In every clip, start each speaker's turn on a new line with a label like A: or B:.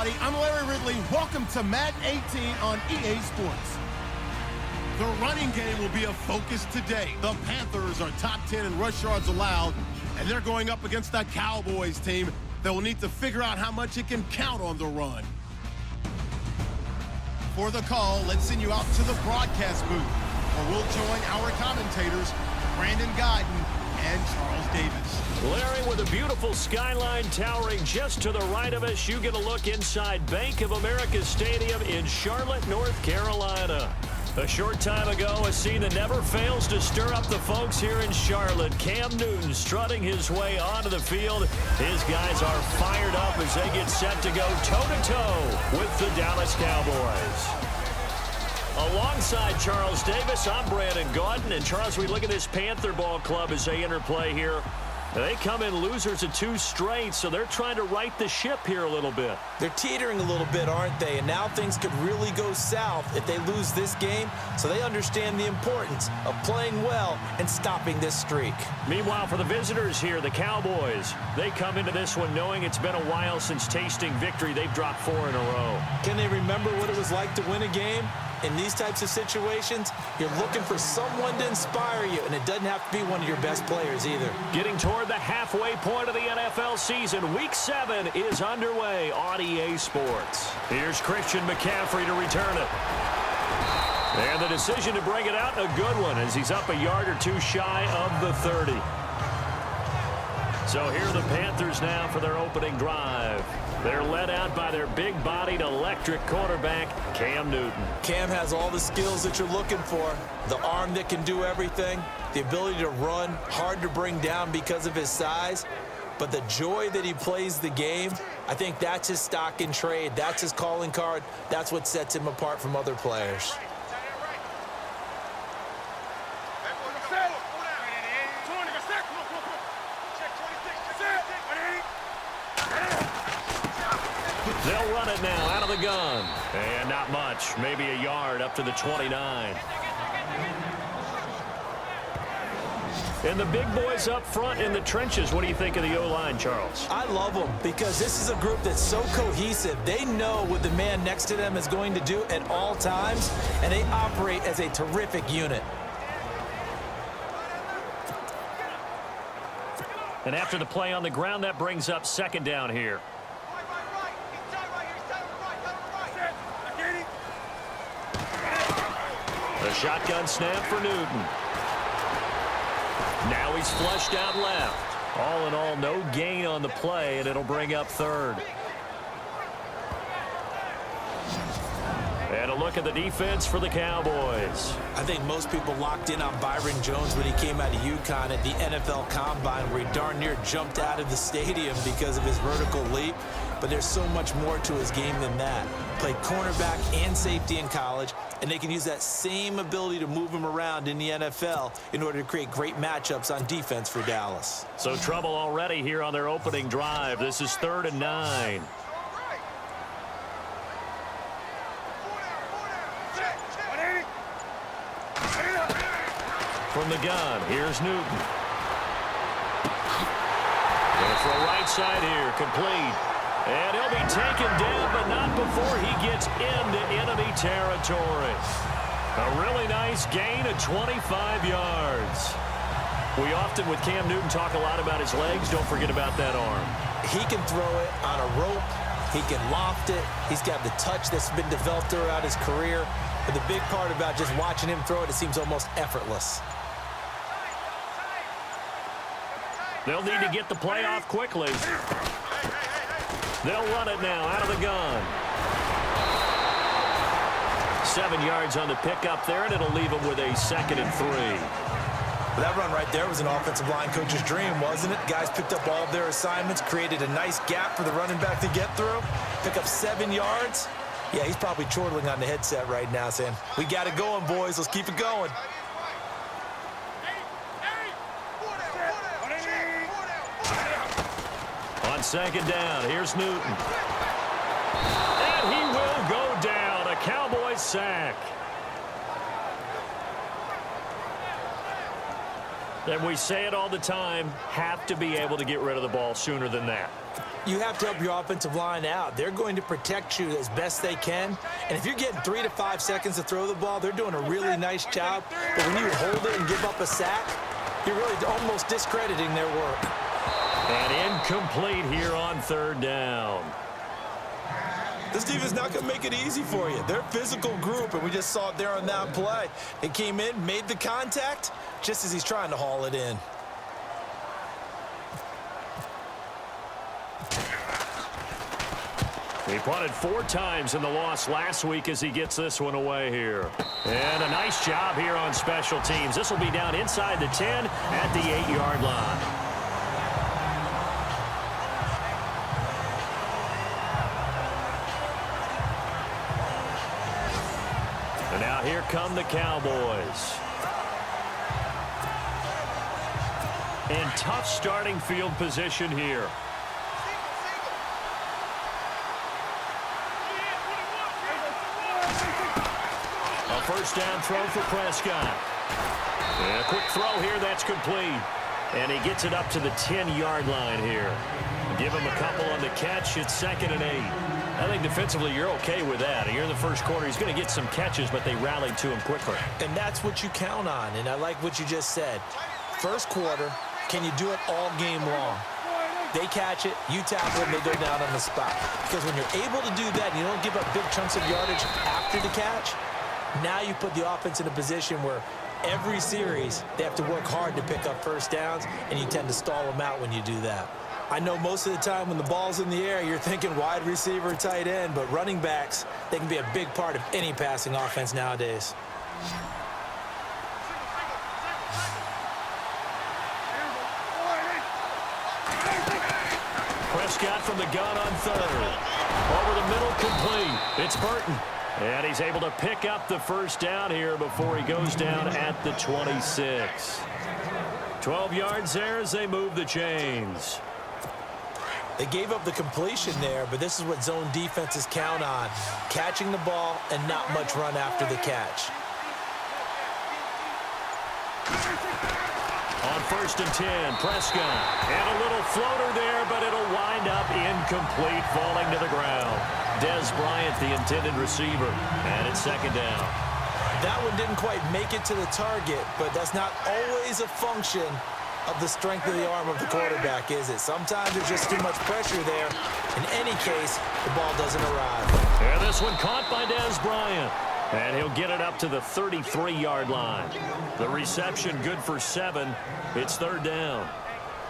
A: everybody. I'm Larry Ridley. Welcome to Madden 18 on EA Sports. The running game will be a focus today. The Panthers are top 10 in rush yards allowed, and they're going up against the Cowboys team that will need to figure out how much it can count on the run. For the call, let's send you out to the broadcast booth, where we'll join our commentators, Brandon Guyton and Charles Davis.
B: Larry, with a beautiful skyline towering just to the right of us, you get a look inside Bank of America Stadium in Charlotte, North Carolina. A short time ago, a scene that never fails to stir up the folks here in Charlotte. Cam Newton strutting his way onto the field. His guys are fired up as they get set to go toe-to-toe with the Dallas Cowboys. Alongside Charles Davis, I'm Brandon Guyton. And Charles, we look at this Panther ball club as they enter play here. They come in losers of 2 straight, so they're trying to right the ship here a little bit.
C: They're teetering a little bit, aren't they? And now things could really go south if they lose this game, so they understand the importance of playing well and stopping this streak.
B: Meanwhile, for the visitors here, the Cowboys, they come into this one knowing it's been a while since tasting victory. They've dropped 4 in a row.
C: Can they remember what it was like to win a game? In these types of situations, you're looking for someone to inspire you, and it doesn't have to be one of your best players either.
B: Getting toward the halfway point of the NFL season, Week 7 is underway on EA Sports. Here's Christian McCaffrey to return it. And the decision to bring it out, a good one, as he's up a yard or 2 shy of the 30. So here are the Panthers now for their opening drive. They're led out by their big-bodied electric quarterback, Cam Newton.
C: Cam has all the skills that you're looking for. The arm that can do everything, the ability to run, hard to bring down because of his size. But the joy that he plays the game, I think that's his stock in trade. That's his calling card. That's what sets him apart from other players.
B: They'll run it now out of the gun. And not much. Maybe a yard up to the 29. And the big boys up front in the trenches. What do you think of the O-line, Charles?
C: I love them because this is a group that's so cohesive. They know what the man next to them is going to do at all times, and they operate as a terrific unit.
B: And after the play on the ground, that brings up second down here. The shotgun snap for Newton. Now he's flushed out left. All in all, no gain on the play, and it'll bring up third. And a look at the defense for the Cowboys.
C: I think most people locked in on Byron Jones when he came out of UConn at the NFL Combine, where he darn near jumped out of the stadium because of his vertical leap. But there's so much more to his game than that. Played cornerback and safety in college, and they can use that same ability to move him around in the NFL in order to create great matchups on defense for Dallas.
B: So trouble already here on their opening drive. This is 3rd and 9. From the gun, here's Newton. Going to throw right side here, complete. And he'll be taken down, but not before he gets into enemy territory. A really nice gain of 25 yards. We often, with Cam Newton, talk a lot about his legs. Don't forget about that arm.
C: He can throw it on a rope. He can loft it. He's got the touch that's been developed throughout his career. But the big part about just watching him throw it, it seems almost effortless.
B: They'll need to get the play off quickly. They'll run it now out of the gun. 7 yards on the pickup there, and it'll leave him with a 2nd and 3.
C: But that run right there was an offensive line coach's dream, wasn't it? Guys picked up all of their assignments, created a nice gap for the running back to get through, pick up 7 yards. Yeah, he's probably chortling on the headset right now saying, we got it going, boys. Let's keep it going.
B: On 2nd down, here's Newton. And he will go down. A Cowboys sack. And we say it all the time, have to be able to get rid of the ball sooner than that.
C: You have to help your offensive line out. They're going to protect you as best they can. And if you're getting 3 to 5 seconds to throw the ball, they're doing a really nice job. But when you hold it and give up a sack, you're really almost discrediting their work.
B: And incomplete here on third down.
C: This defense is not going to make it easy for you. They're a physical group, and we just saw it there on that play. It came in, made the contact, just as he's trying to haul it in.
B: He punted 4 times in the loss last week as he gets this one away here. And a nice job here on special teams. This will be down inside the 10 at the 8-yard line. And now here come the Cowboys. In tough starting field position here. First down throw for Prescott. And a quick throw here, that's complete. And he gets it up to the 10-yard line here. Give him a couple on the catch. It's 2nd and 8. I think defensively you're okay with that. Here in the first quarter, he's going to get some catches, but they rallied to him quicker.
C: And that's what you count on, and I like what you just said. First quarter, can you do it all game long? They catch it, you tackle it, and they go down on the spot. Because when you're able to do that and you don't give up big chunks of yardage after the catch, now you put the offense in a position where every series they have to work hard to pick up first downs, and you tend to stall them out when you do that. I know most of the time when the ball's in the air, you're thinking wide receiver, tight end, but running backs, they can be a big part of any passing offense nowadays.
B: Prescott from the gun on third. Over the middle, complete. It's Burton. And he's able to pick up the first down here before he goes down at the 26. 12 yards there as they move the chains.
C: They gave up the completion there, but this is what zone defenses count on. Catching the ball and not much run after the catch.
B: On 1st and 10, Prescott. And a little floater there, but it'll wind up incomplete, falling to the ground. Dez Bryant, the intended receiver, and it's 2nd down.
C: That one didn't quite make it to the target, but that's not always a function of the strength of the arm of the quarterback, is it? Sometimes there's just too much pressure there. In any case, the ball doesn't arrive.
B: And this one caught by Dez Bryant. And he'll get it up to the 33-yard line. The reception good for 7. It's 3rd down.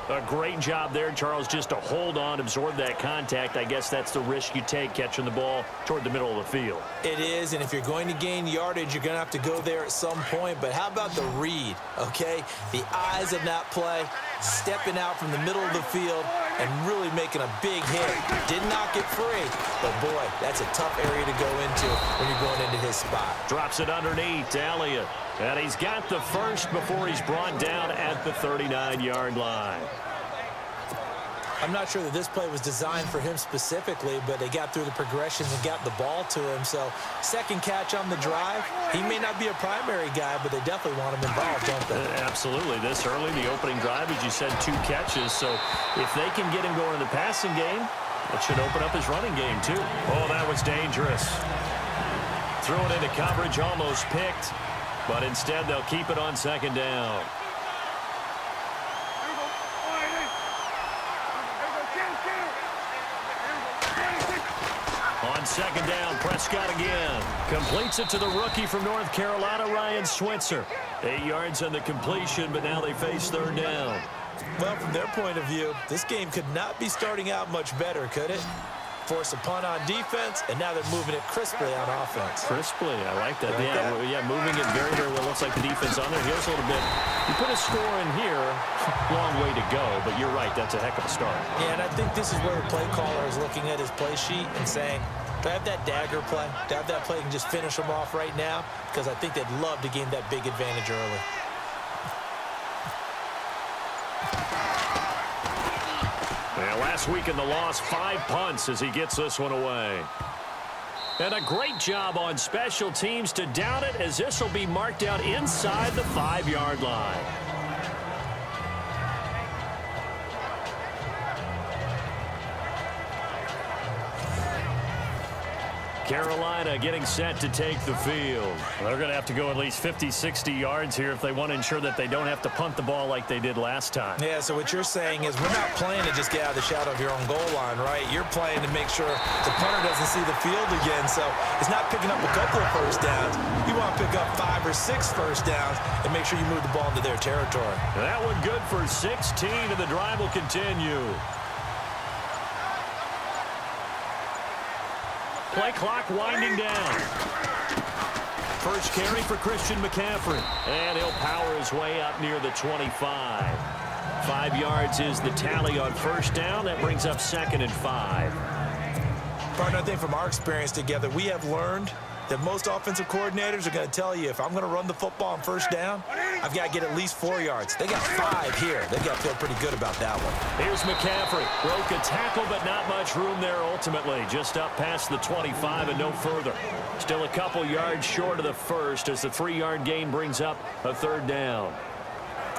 B: A great job there, Charles, just to hold on, absorb that contact. I guess that's the risk you take catching the ball toward the middle of the field.
C: It is, and if you're going to gain yardage, you're going to have to go there at some point. But how about the read, okay? The eyes of that play, stepping out from the middle of the field and really making a big hit. Didn't knock it free, but boy, that's a tough area to go into when you're going into his spot.
B: Drops it underneath to Elliott. And he's got the first before he's brought down at the 39-yard line.
C: I'm not sure that this play was designed for him specifically, but they got through the progressions and got the ball to him. So, second catch on the drive. He may not be a primary guy, but they definitely want him involved, don't they?
B: Absolutely. This early, the opening drive, as you said, 2 catches. So, if they can get him going in the passing game, it should open up his running game, too. Oh, that was dangerous. Threw it into coverage, almost picked. But instead, they'll keep it on 2nd down. On 2nd down, Prescott again. Completes it to the rookie from North Carolina, Ryan Switzer. 8 yards on the completion, but now they face 3rd down.
C: Well, from their point of view, this game could not be starting out much better, could it? Force a punt on defense, and now they're moving it crisply on offense.
B: Crisply, I like that.
C: Like that?
B: Yeah, moving it very, very well. Looks like the defense on their heels a little bit. You put a score in here, long way to go, but you're right, that's a heck of a start.
C: Yeah, and I think this is where the play caller is looking at his play sheet and saying, do I have that dagger play? Do I have that play and just finish them off right now? Because I think they'd love to gain that big advantage early.
B: Yeah, last week in the loss, 5 punts as he gets this one away. And a great job on special teams to down it, as this will be marked out inside the 5-yard line. Carolina getting set to take the field. They're going to have to go at least 50, 60 yards here if they want to ensure that they don't have to punt the ball like they did last time.
C: Yeah, so what you're saying is we're not playing to just get out of the shadow of your own goal line, right? You're playing to make sure the punter doesn't see the field again. So it's not picking up a couple of first downs. You want to pick up 5 or 6 first downs and make sure you move the ball into their territory.
B: That one good for 16, and the drive will continue. Play clock winding down. First carry for Christian McCaffrey. And he'll power his way up near the 25. 5 yards is the tally on first down. That brings up 2nd and 5.
C: Partner, I think from our experience together, we have learned that most offensive coordinators are going to tell you if I'm going to run the football on first down, I've got to get at least 4 yards. They got 5 here. They've got to feel pretty good about that one.
B: Here's McCaffrey. Broke a tackle, but not much room there ultimately. Just up past the 25 and no further. Still a couple yards short of the first as the 3-yard gain brings up a 3rd down.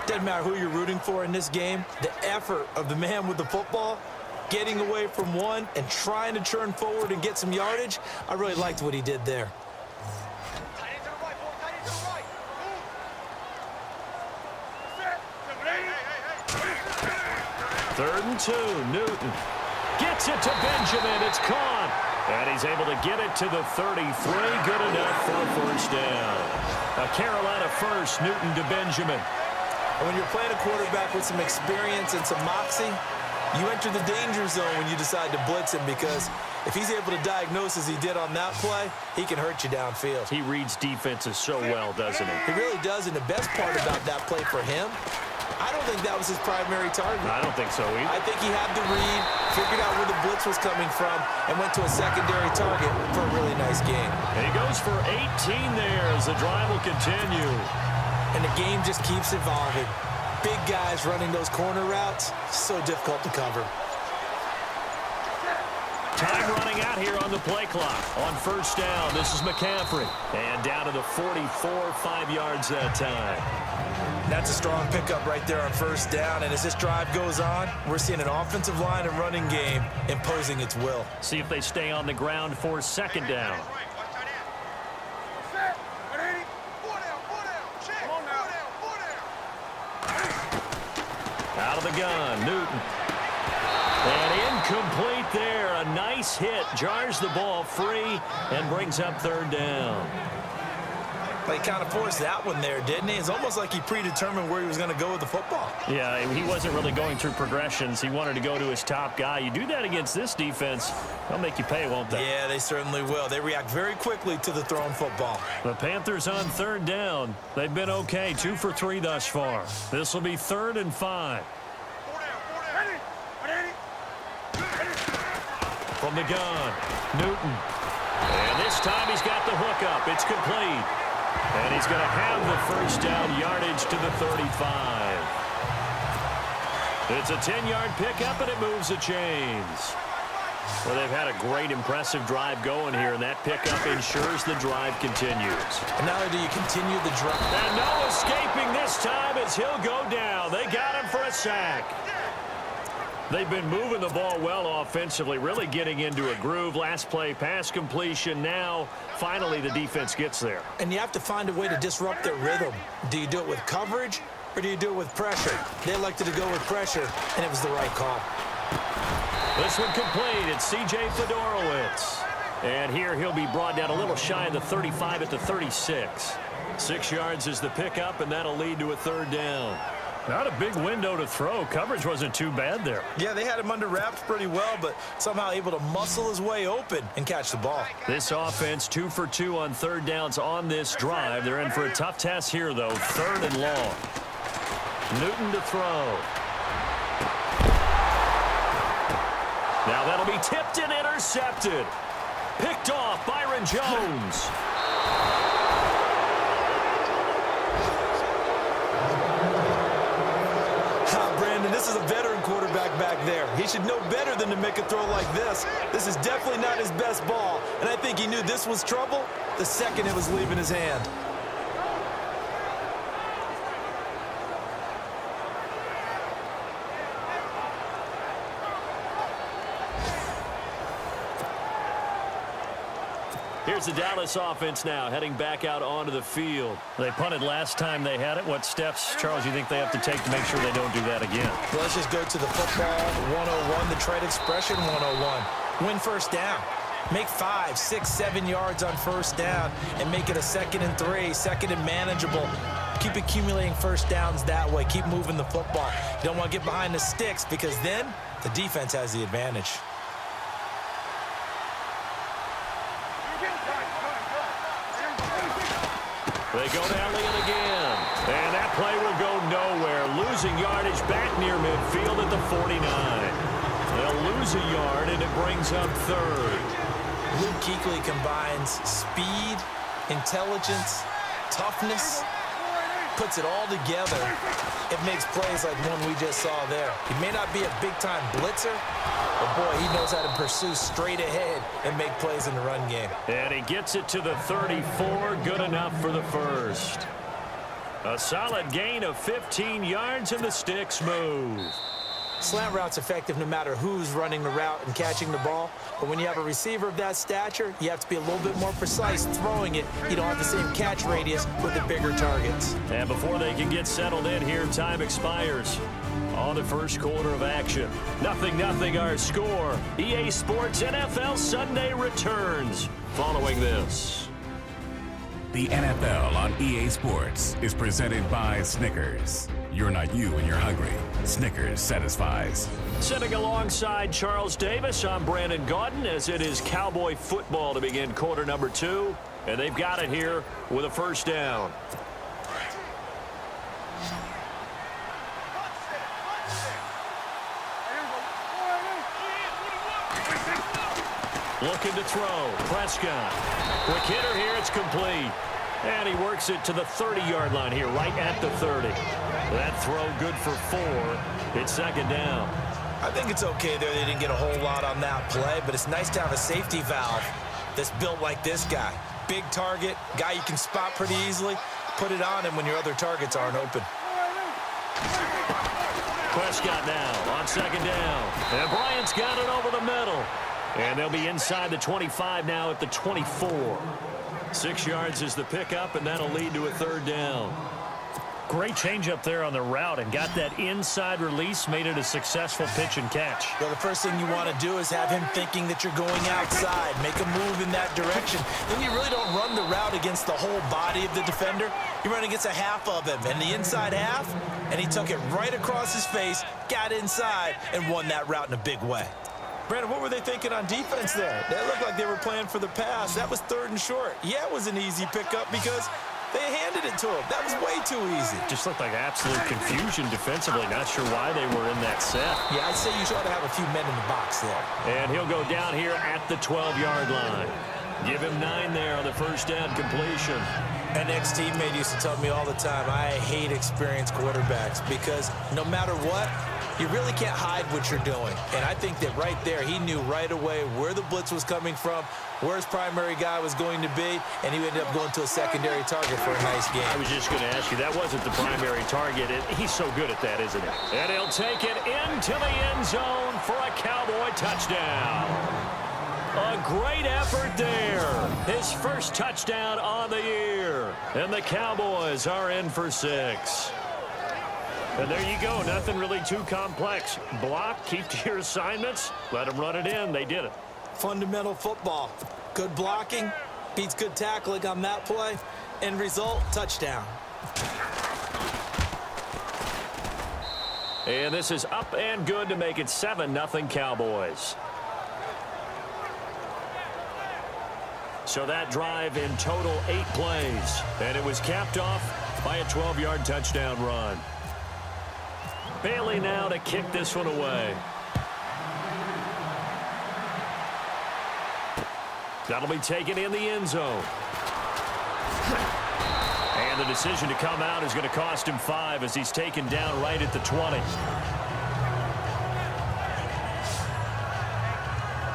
C: Doesn't matter who you're rooting for in this game. The effort of the man with the football, getting away from one and trying to turn forward and get some yardage, I really liked what he did there.
B: Third and 2, Newton gets it to Benjamin. It's caught. And he's able to get it to the 33. Good enough for a first down. A Carolina first, Newton to Benjamin.
C: And when you're playing a quarterback with some experience and some moxie, you enter the danger zone when you decide to blitz him, because if he's able to diagnose as he did on that play, he can hurt you downfield.
B: He reads defenses so well, doesn't he?
C: He really does, and the best part about that play for him, I don't think that was his primary target.
B: I don't think so either.
C: I think he had the read, figured out where the blitz was coming from, and went to a secondary target for a really nice game.
B: And he goes for 18 there as the drive will continue.
C: And the game just keeps evolving. Big guys running those corner routes, so difficult to cover.
B: Time running out here on the play clock. On first down, this is McCaffrey. And down to the 44, 5 yards that time.
C: That's a strong pickup right there on first down. And as this drive goes on, we're seeing an offensive line and running game imposing its will.
B: See if they stay on the ground for 2nd down. Out of the gun, Newton. And incomplete there. A nice hit. Jars the ball free and brings up 3rd down.
C: He kind of forced that one there, didn't he? It's almost like he predetermined where he was going to go with the football.
B: Yeah, he wasn't really going through progressions. He wanted to go to his top guy. You do that against this defense, they'll make you pay, won't they?
C: Yeah, they certainly will. They react very quickly to the thrown football.
B: The Panthers on 3rd down. They've been okay, 2 for 3 thus far. This will be 3rd and 5. From the gun, Newton. And this time he's got the hook up. It's complete. And he's going to have the first down yardage to the 35. It's a 10-yard pickup, and it moves the chains. Well, they've had a great, impressive drive going here, and that pickup ensures the drive continues.
C: And not only do you continue the drive.
B: And no escaping this time as he'll go down. They got him for a sack. They've been moving the ball well offensively, really getting into a groove. Last play, pass completion. Now, finally, the defense gets there.
C: And you have to find a way to disrupt their rhythm. Do you do it with coverage, or do you do it with pressure? They elected to go with pressure, and it was the right call.
B: This one complete. It's C.J. Fedorowicz. And here he'll be brought down a little shy of the 35 at the 36. 6 yards is the pickup, and that'll lead to a 3rd down. Not a big window to throw. Coverage wasn't too bad there.
C: Yeah, they had him under wraps pretty well, but somehow able to muscle his way open and catch the ball.
B: This offense 2 for 2 on 3rd downs on this drive. They're in for a tough test here, though. 3rd and long. Newton to throw. Now that'll be tipped and intercepted. Picked off Byron Jones.
C: This is a veteran quarterback back there. He should know better than to make a throw like this. This is definitely not his best ball, and I think he knew this was trouble the second it was leaving his hand.
B: Here's the Dallas offense now heading back out onto the field. They punted last time they had it. What steps, Charles, you think they have to take to make sure they don't do that again?
C: Well, let's just go to the football 101, the trade expression 101. Win first down. Make 5, 6, 7 yards on first down and make it a 2nd and 3, 2nd and manageable. Keep accumulating first downs that way. Keep moving the football. You don't want to get behind the sticks because then the defense has the advantage.
B: They go to Elliott again. And that play will go nowhere. Losing yardage back near midfield at the 49. They'll lose a yard, and it brings up 3rd.
C: Luke Kuechly combines speed, intelligence, toughness, puts it all together. It makes plays like one we just saw there. He may not be a big-time blitzer, but boy, he knows how to pursue straight ahead and make plays in the run game.
B: And he gets it to the 34, good enough for the first. A solid gain of 15 yards, and the sticks move.
C: Slant route's effective no matter who's running the route and catching the ball. But when you have a receiver of that stature, you have to be a little bit more precise throwing it. You don't have the same catch radius with the bigger targets.
B: And before they can get settled in here, time expires on the first quarter of action. 0-0 our score. EA Sports NFL Sunday returns following this.
D: The NFL on EA Sports is presented by Snickers. You're not you when you're hungry. Snickers satisfies.
B: Sitting alongside Charles Davis, I'm Brandon Gaudin as it is Cowboy football to begin quarter number 2. And they've got it here with a first down. Looking to throw. Prescott. Quick hitter here. It's complete. And he works it to the 30-yard line here, right at the 30. That throw good for 4. It's 2nd down.
C: I think it's okay there. They didn't get a whole lot on that play, but it's nice to have a safety valve that's built like this guy. Big target, guy you can spot pretty easily. Put it on him when your other targets aren't open.
B: Prescott now on 2nd down. And Bryant's got it over the middle. And they'll be inside the 25 now at the 24. 6 yards is the pickup, and that'll lead to a 3rd down. Great change up there on the route and got that inside release, made it a successful pitch and catch.
C: Well, the first thing you want to do is have him thinking that you're going outside, make a move in that direction. Then you really don't run the route against the whole body of the defender. You run against a half of him, and the inside half, and he took it right across his face, got inside, and won that route in a big way. Brandon, what were they thinking on defense there? They looked like they were playing for the pass. That was 3rd and short. Yeah, it was an easy pickup because they handed it to him. That was way too easy.
B: Just looked like absolute confusion defensively. Not sure why they were in that set.
C: Yeah, I'd say you ought to have a few men in the box there.
B: And he'll go down here at the 12-yard line. Give him 9 there on the first down completion.
C: An ex-teammate used to tell me all the time, I hate experienced quarterbacks because no matter what, you really can't hide what you're doing. And I think that right there, he knew right away where the blitz was coming from, where his primary guy was going to be, and he ended up going to a secondary target for a nice game.
B: I was just going to ask you, that wasn't the primary target. He's so good at that, isn't he? And he'll take it into the end zone for a Cowboy touchdown. A great effort there. His first touchdown on the year. And the Cowboys are in for 6. And there you go. Nothing really too complex. Block, keep to your assignments, let them run it in. They did it.
C: Fundamental football. Good blocking, beats good tackling on that play. End result, touchdown.
B: And this is up and good to make it 7-0 Cowboys. So that drive in total 8 plays. And it was capped off by a 12-yard touchdown run. Bailey now to kick this one away. That'll be taken in the end zone. And the decision to come out is going to cost him 5 as he's taken down right at the 20.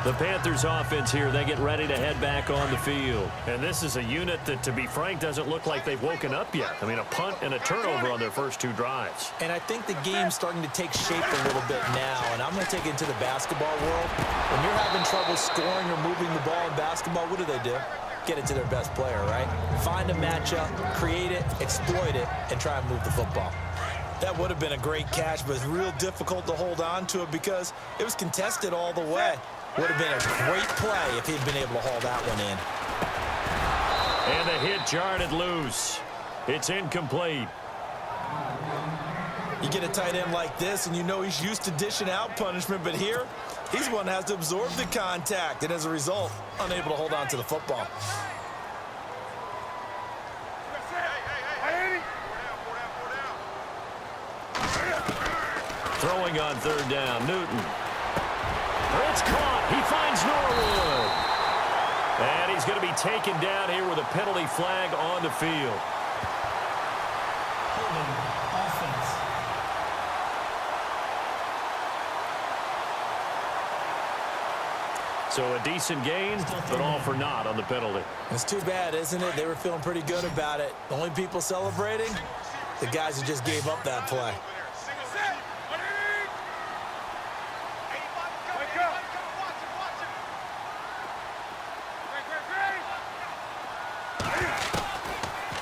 B: The Panthers offense here, they get ready to head back on the field. And this is a unit that, to be frank, doesn't look like they've woken up yet. I mean, a punt and a turnover on their first 2 drives.
C: And I think the game's starting to take shape a little bit now. And I'm going to take it into the basketball world. When you're having trouble scoring or moving the ball in basketball, what do? get it to their best player, right? Find a matchup, create it, exploit it, and try and move the football. That would have been a great catch, but it's real difficult to hold on to it because it was contested all the way. Would have been a great play if he'd been able to haul that one in.
B: And the hit jarred it loose. It's incomplete.
C: You get a tight end like this, and you know he's used to dishing out punishment, but here, he's one that has to absorb the contact, and as a result, unable to hold on to the football.
B: Throwing on third down, Newton. It's caught. He finds Norwood. And he's going to be taken down here with a penalty flag on the field. So a decent gain, but all for naught on the penalty.
C: It's too bad, isn't it? They were feeling pretty good about it. The only people celebrating, the guys who just gave up that play.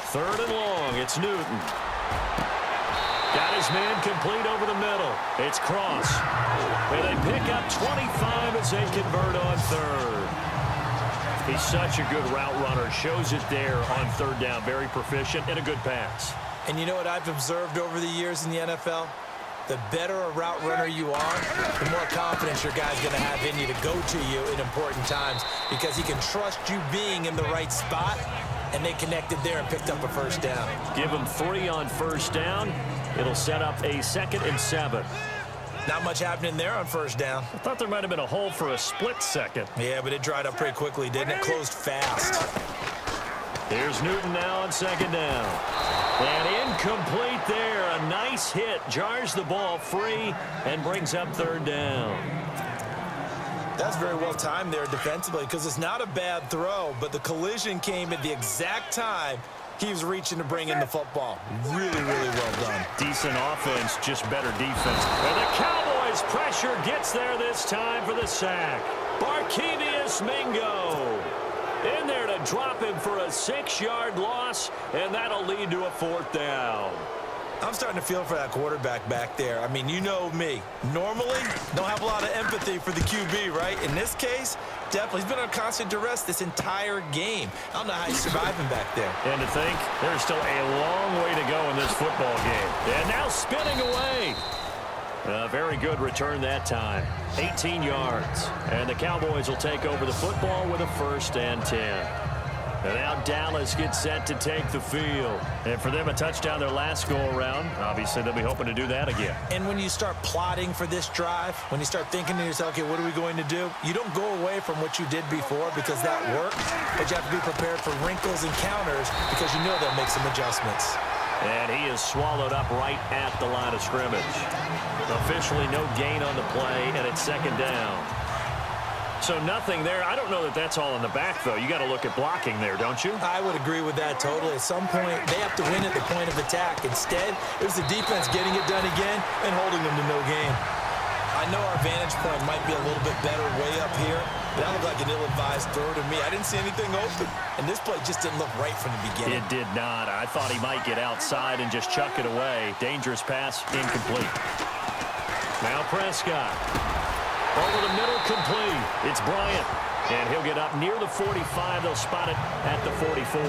B: Third and long, it's Newton. Got his man complete over the middle. It's Cross. And they pick up 25 as they convert on third. He's such a good route runner. Shows it there on third down. Very proficient and a good pass.
C: And you know what I've observed over the years in the NFL? The better a route runner you are, the more confidence your guy's going to have in you to go to you in important times because he can trust you being in the right spot, and they connected there and picked up a first down.
B: Give him 3 on first down. It'll set up a 2nd and 7.
C: Not much happening there on first down.
B: I thought there might have been a hole for a split second.
C: Yeah, but it dried up pretty quickly, didn't it? Closed fast.
B: Here's Newton now on 2nd down. And incomplete there. A nice hit. Jars the ball free and brings up 3rd down.
C: That's very well timed there defensively because it's not a bad throw, but the collision came at the exact time he was reaching to bring in the football. Really, really well done.
B: Decent offense, just better defense. And the Cowboys pressure gets there this time for the sack. Barkevius Mingo in there to drop him for a 6-yard loss, and that'll lead to a 4th down.
C: I'm starting to feel for that quarterback back there. I mean, you know me. Normally, don't have a lot of empathy for the QB, right? In this case, definitely. He's been on constant duress this entire game. I don't know how he's surviving back there.
B: And to think, there's still a long way to go in this football game. And now spinning away. A very good return that time. 18 yards. And the Cowboys will take over the football with a 1st and 10. And now Dallas gets set to take the field. And for them, a touchdown their last go-around. Obviously, they'll be hoping to do that again.
C: And when you start plotting for this drive, when you start thinking to yourself, okay, what are we going to do? You don't go away from what you did before because that worked. But you have to be prepared for wrinkles and counters because you know they'll make some adjustments.
B: And he is swallowed up right at the line of scrimmage. Officially no gain on the play, and it's 2nd down. So nothing there. I don't know that that's all in the back, though. You got to look at blocking there, don't you?
C: I would agree with that totally. At some point, they have to win at the point of attack. Instead, it was the defense getting it done again and holding them to no gain. I know our vantage point might be a little bit better way up here, but that looked like an ill-advised throw to me. I didn't see anything open, and this play just didn't look right from the beginning.
B: It did not. I thought he might get outside and just chuck it away. Dangerous pass, incomplete. Now Prescott. Over the middle, complete. It's Bryant. And he'll get up near the 45. They'll spot it at the 44.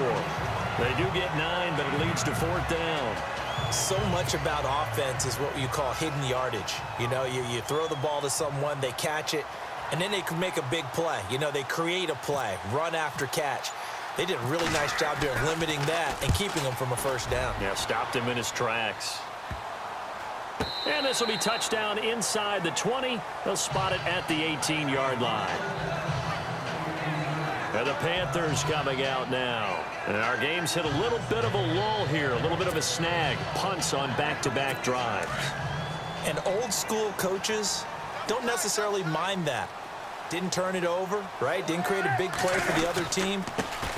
B: They do get 9, but it leads to 4th down.
C: So much about offense is what you call hidden yardage. You know, you throw the ball to someone, they catch it, and then they can make a big play. You know, they create a play, run after catch. They did a really nice job there of limiting that and keeping him from a 1st down.
B: Yeah, stopped him in his tracks. And this will be touchdown inside the 20. They'll spot it at the 18-yard line. And the Panthers coming out now. And our game's hit a little bit of a lull here, a little bit of a snag. Punts on back-to-back drives.
C: And old-school coaches don't necessarily mind that. Didn't turn it over, right? Didn't create a big play for the other team.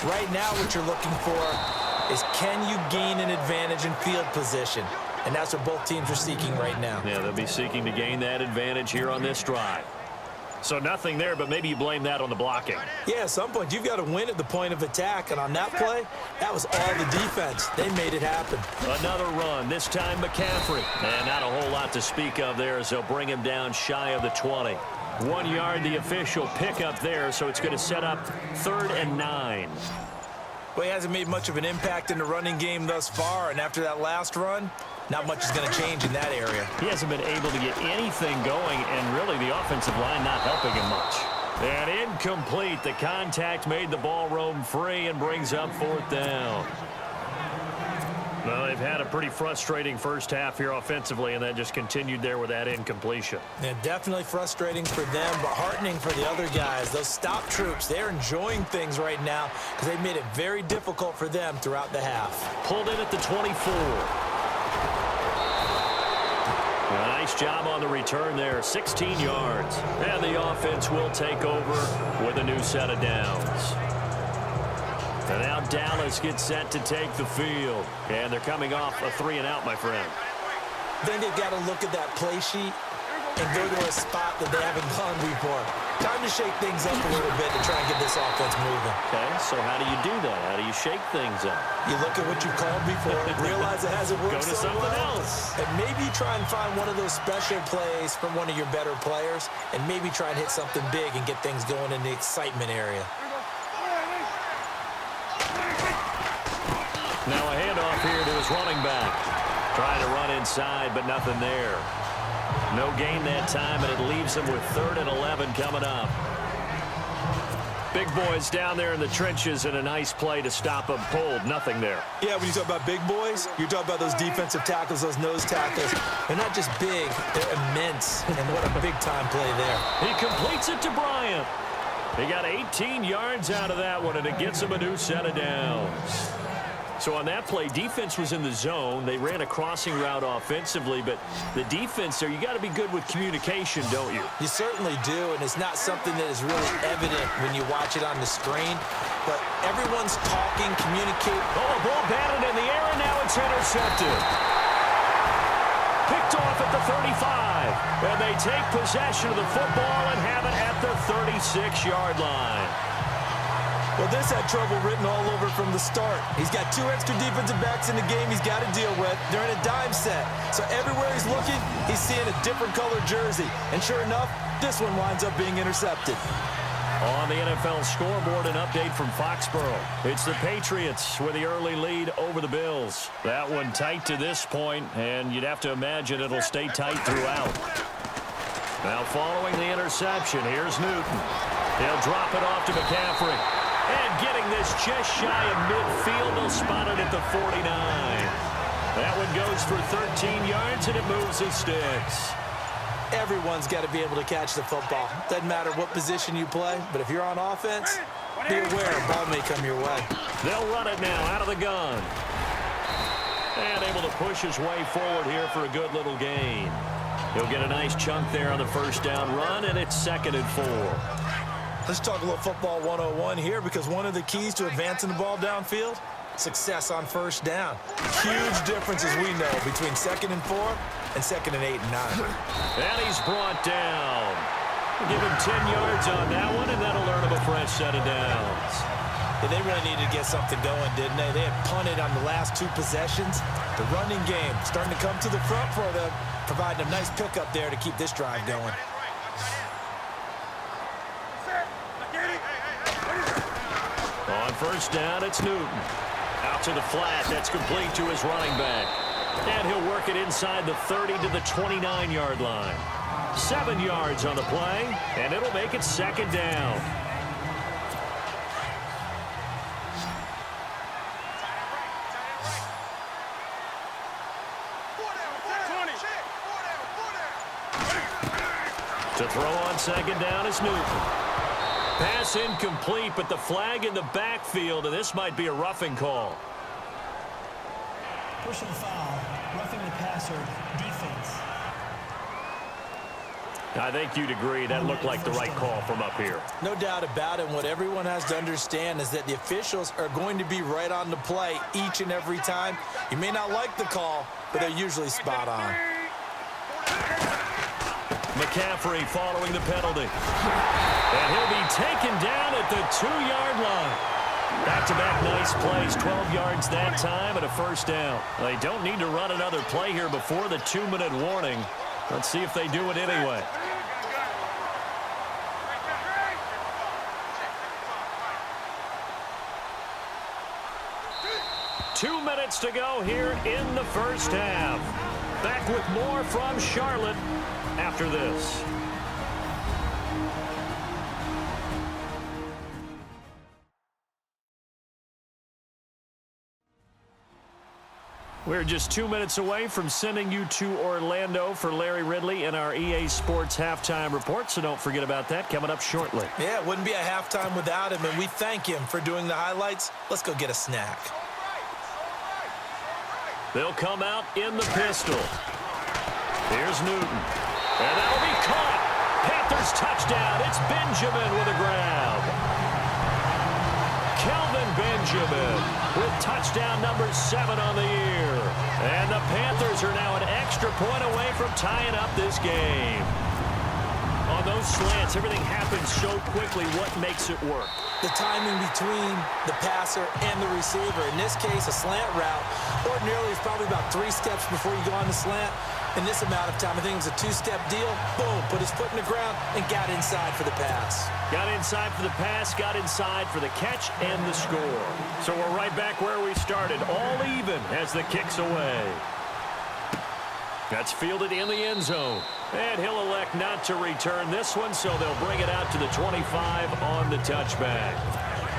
C: Right now what you're looking for is can you gain an advantage in field position? And that's what both teams are seeking right now.
B: Yeah, they'll be seeking to gain that advantage here on this drive. So nothing there, but maybe you blame that on the blocking.
C: Yeah, at some point, you've got to win at the point of attack. And on that play, that was all the defense. They made it happen.
B: Another run, this time McCaffrey. And not a whole lot to speak of there as they'll bring him down shy of the 20. 1 yard, the official pickup there, so it's going to set up 3rd and 9.
C: Well, he hasn't made much of an impact in the running game thus far. And after that last run, not much is going to change in that area.
B: He hasn't been able to get anything going, and really the offensive line not helping him much. And incomplete. The contact made the ball roam free and brings up 4th down. Well, they've had a pretty frustrating first half here offensively, and then just continued there with that incompletion.
C: Yeah, definitely frustrating for them, but heartening for the other guys. Those stop troops, they're enjoying things right now because they've made it very difficult for them throughout the half.
B: Pulled in at the 24. A nice job on the return there, 16 yards. And the offense will take over with a new set of downs. And now Dallas gets set to take the field. And they're coming off a 3-and-out, my friend.
C: Then they've got to look at that play sheet and go to a spot that they haven't gone before. Time to shake things up a little bit to try and get this offense moving.
B: Okay, so how do you do that? How do you shake things up?
C: You look at what you called before, realize it hasn't worked
B: Go to
C: so
B: something
C: well,
B: else.
C: and maybe try and find one of those special plays from one of your better players, and maybe try and hit something big and get things going in the excitement area.
B: Now a handoff here to his running back. Trying to run inside, but nothing there. No gain that time, and it leaves him with 3rd and 11 coming up. Big boys down there in the trenches, and a nice play to stop him. Pulled, nothing there.
C: Yeah, when you talk about big boys, you're talking about those defensive tackles, those nose tackles. They're not just big, they're immense, and what a big-time play there.
B: He completes it to Bryant. He got 18 yards out of that one, and it gets him a new set of downs. So on that play, defense was in the zone. They ran a crossing route offensively, but the defense there, you got to be good with communication, don't you?
C: You certainly do, and it's not something that is really evident when you watch it on the screen, but everyone's talking, communicating.
B: Oh, a ball batted in the air, and now it's intercepted. Picked off at the 35, and they take possession of the football and have it at the 36-yard line.
C: Well, this had trouble written all over from the start. He's got 2 extra defensive backs in the game he's got to deal with. They're in a dime set. So everywhere he's looking, he's seeing a different color jersey. And sure enough, this one winds up being intercepted.
B: On the NFL scoreboard, an update from Foxborough. It's the Patriots with the early lead over the Bills. That one tight to this point, and you'd have to imagine it'll stay tight throughout. Now following the interception, here's Newton. He'll drop it off to McCaffrey. And getting this just shy of midfield, they'll spot it at the 49. That one goes for 13 yards, and it moves the sticks.
C: Everyone's got to be able to catch the football. Doesn't matter what position you play, but if you're on offense, be aware a ball may come your way.
B: They'll run it now out of the gun. And able to push his way forward here for a good little gain. He'll get a nice chunk there on the first down run, and it's 2nd and 4.
C: Let's talk a little football 101 here, because one of the keys to advancing the ball downfield, success on first down. Huge difference, as we know, between 2nd and 4 and 2nd and 8 and 9.
B: And he's brought down. Give him 10 yards on that one, and that'll earn him a fresh set of downs.
C: Yeah, they really needed to get something going, didn't they? They had punted on the last 2 possessions. The running game starting to come to the front for them, providing a nice pickup there to keep this drive going.
B: On first down, it's Newton. Out to the flat. That's complete to his running back. And he'll work it inside the 30 to the 29-yard line. 7 yards on the play, and it'll make it 2nd down. To throw on 2nd down is Newton. Pass incomplete, but the flag in the backfield, and this might be a roughing call.
E: Personal foul, roughing the passer, defense.
B: I think you'd agree that looked like the right call from up here.
C: No doubt about it. What everyone has to understand is that the officials are going to be right on the play each and every time. You may not like the call, but they're usually spot on.
B: McCaffrey following the penalty. And he'll be taken down at the 2-yard line. Back-to-back nice plays, 12 yards that time and a first down. They don't need to run another play here before the 2-minute warning. Let's see if they do it anyway. Two minutes to go here in the first half. Back with more from Charlotte after this. We're just 2 minutes away from sending you to Orlando for Larry Ridley and our EA Sports halftime report, so don't forget about that coming up shortly.
C: Yeah, it wouldn't be a halftime without him, and we thank him for doing the highlights. Let's go get a snack.
B: They'll come out in the pistol. Here's Newton. And that'll be caught. Panthers touchdown. It's Benjamin with a grab. Kelvin Benjamin with touchdown number 7 on the year. And the Panthers are now an extra point away from tying up this game. On those slants, everything happens so quickly. What makes it work?
C: The timing between the passer and the receiver. In this case, a slant route ordinarily is probably about 3 steps before you go on the slant. In this amount of time, I think it was a 2-step deal. Boom, put his foot in the ground and got inside for the pass.
B: Got inside for the pass, got inside for the catch and the score. So we're right back where we started, all even as the kick's away. That's fielded in the end zone. And he'll elect not to return this one, so they'll bring it out to the 25 on the touchback.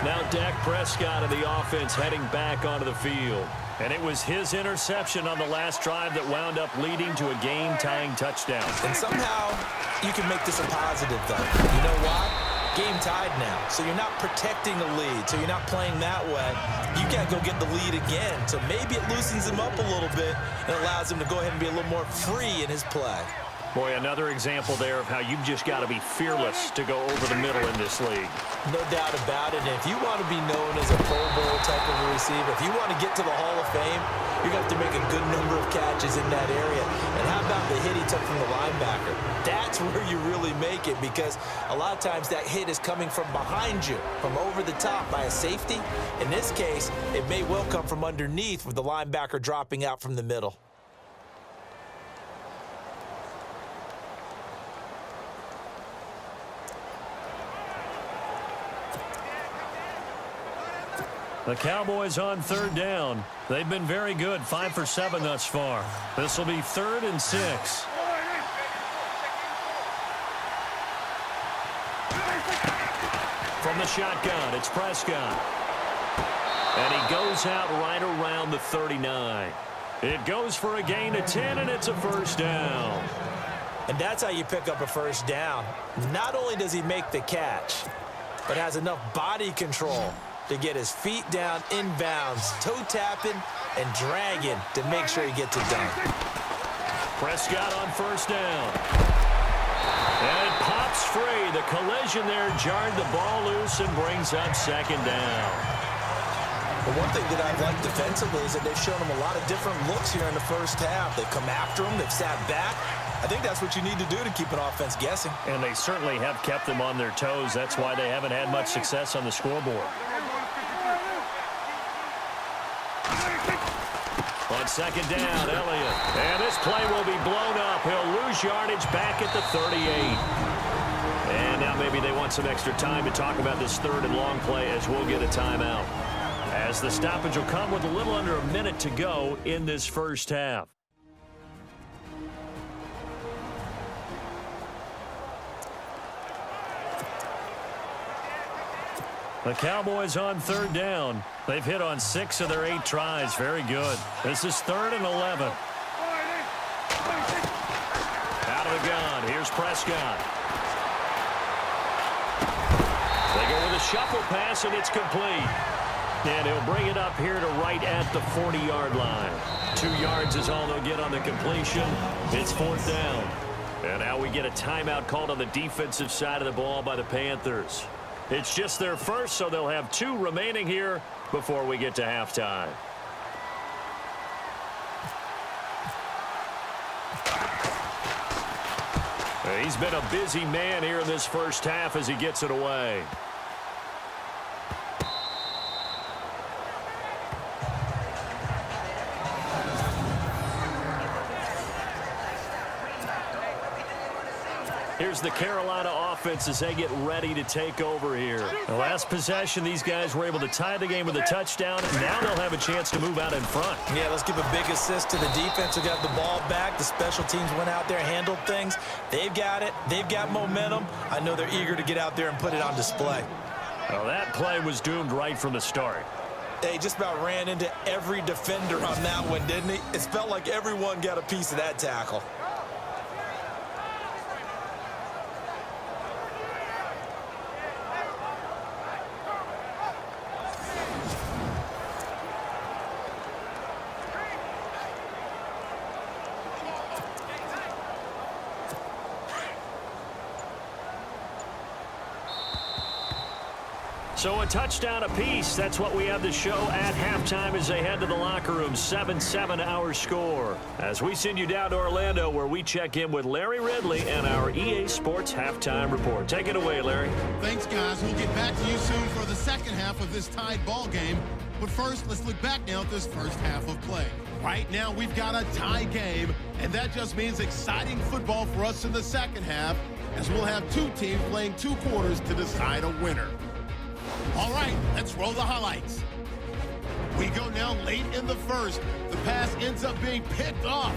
B: Now Dak Prescott of the offense heading back onto the field. And it was his interception on the last drive that wound up leading to a game-tying touchdown.
C: And somehow you can make this a positive, though. You know why? Game tied now. So you're not protecting the lead. So you're not playing that way. You can't go get the lead again. So maybe it loosens him up a little bit and allows him to go ahead and be a little more free in his play.
B: Boy, another example there of how you've just got to be fearless to go over the middle in this league.
C: No doubt about it. And if you want to be known as a Pro Bowl type of a receiver, if you want to get to the Hall of Fame, you're going to have to make a good number of catches in that area. And how about the hit he took from the linebacker? That's where you really make it, because a lot of times that hit is coming from behind you, from over the top by a safety. In this case, it may well come from underneath with the linebacker dropping out from the middle.
B: The Cowboys on third down. They've been very good, 5 for 7 thus far. This will be 3rd and 6. From the shotgun, it's Prescott. And he goes out right around the 39. It goes for a gain of 10, and it's a first down.
C: And that's how you pick up a first down. Not only does he make the catch, but has enough body control to get his feet down inbounds, toe tapping and dragging to make sure he gets it done.
B: Prescott on first down. And it pops free. The collision there jarred the ball loose and brings up 2nd down.
C: But one thing that I've liked defensively is that they've shown him a lot of different looks here in the first half. They've come after him. They've sat back. I think that's what you need to do to keep an offense guessing.
B: And they certainly have kept them on their toes. That's why they haven't had much success on the scoreboard. On 2nd down, Elliott. And this play will be blown up. He'll lose yardage back at the 38. And now maybe they want some extra time to talk about this 3rd and long play as we'll get a timeout. As the stoppage will come with a little under a minute to go in this first half. The Cowboys on 3rd down. They've hit on 6 of their 8 tries. Very good. This is 3rd and 11. Out of the gun. Here's Prescott. They go with a shuffle pass, and it's complete. And he'll bring it up here to right at the 40-yard line. 2 yards is all they'll get on the completion. It's 4th down. And now we get a timeout called on the defensive side of the ball by the Panthers. It's just their first, so they'll have 2 remaining here before we get to halftime. He's been a busy man here in this first half as he gets it away. Here's the Carolina offense as they get ready to take over here. The last possession, these guys were able to tie the game with a touchdown, and now they'll have a chance to move out in front.
C: Yeah, let's give a big assist to the defense who got the ball back. The special teams went out there, handled things. They've got it. They've got momentum. I know they're eager to get out there and put it on display.
B: Well, that play was doomed right from the start.
C: They just about ran into every defender on that one, didn't he? It felt like everyone got a piece of that tackle.
B: So a touchdown apiece. That's what we have to show at halftime as they head to the locker room. 7-7 our score. As we send you down to Orlando where we check in with Larry Ridley and our EA Sports halftime report. Take it away, Larry.
A: Thanks, guys. We'll get back to you soon for the second half of this tied ball game. But first, let's look back now at this first half of play. Right now, we've got a tie game, and that just means exciting football for us in the second half, as we'll have two teams playing 2 quarters to decide a winner. All right, let's roll the highlights. We go now late in the first. The pass ends up being picked off.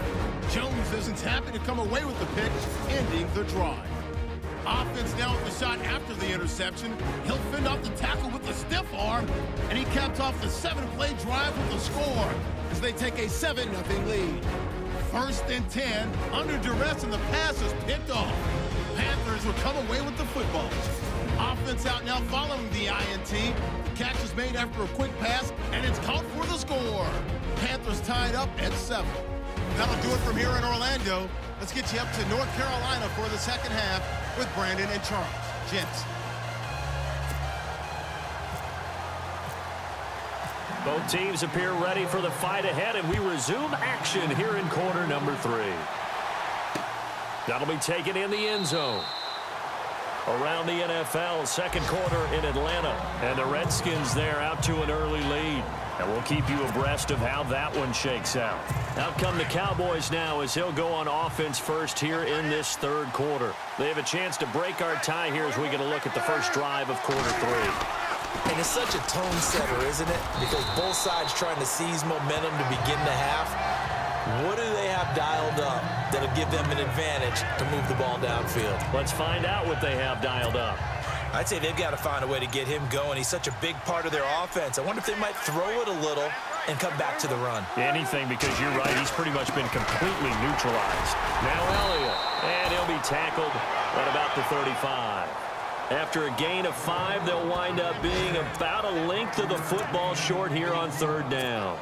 A: Jones isn't happy to come away with the pick, ending the drive. Offense now with the shot after the interception. He'll fend off the tackle with a stiff arm, and he capped off the 7-play drive with a score as they take a 7-0 lead. 1st and 10, under duress, and the pass is picked off. Panthers will come away with the football. Offense out now following the INT. The catch is made after a quick pass, and it's caught for the score. Panthers tied up at 7. That'll do it from here in Orlando. Let's get you up to North Carolina for the second half with Brandon and Charles. Gents.
B: Both teams appear ready for the fight ahead, and we resume action here in quarter number 3. That'll be taken in the end zone. Around the NFL, second quarter in Atlanta. And the Redskins there out to an early lead. And we'll keep you abreast of how that one shakes out. Out come the Cowboys now as he'll go on offense first here in this third quarter. They have a chance to break our tie here as we get a look at the first drive of quarter 3.
C: And it's such a tone setter, isn't it? Because both sides trying to seize momentum to begin the half. What do they have dialed up that'll give them an advantage to move the ball downfield?
B: Let's find out what they have dialed up.
C: I'd say they've got to find a way to get him going. He's such a big part of their offense. I wonder if they might throw it a little and come back to the run.
B: Anything, because you're right. He's pretty much been completely neutralized. Now Elliott, and he'll be tackled at about the 35. After a gain of 5, they'll wind up being about a length of the football short here on third down.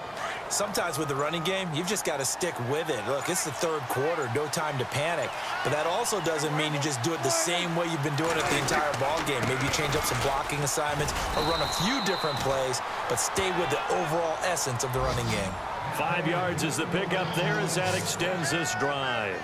C: Sometimes with the running game, you've just got to stick with it. Look, it's the third quarter, no time to panic. But that also doesn't mean you just do it the same way you've been doing it the entire ball game. Maybe you change up some blocking assignments or run a few different plays, but stay with the overall essence of the running game.
B: 5 yards is the pickup there as that extends this drive.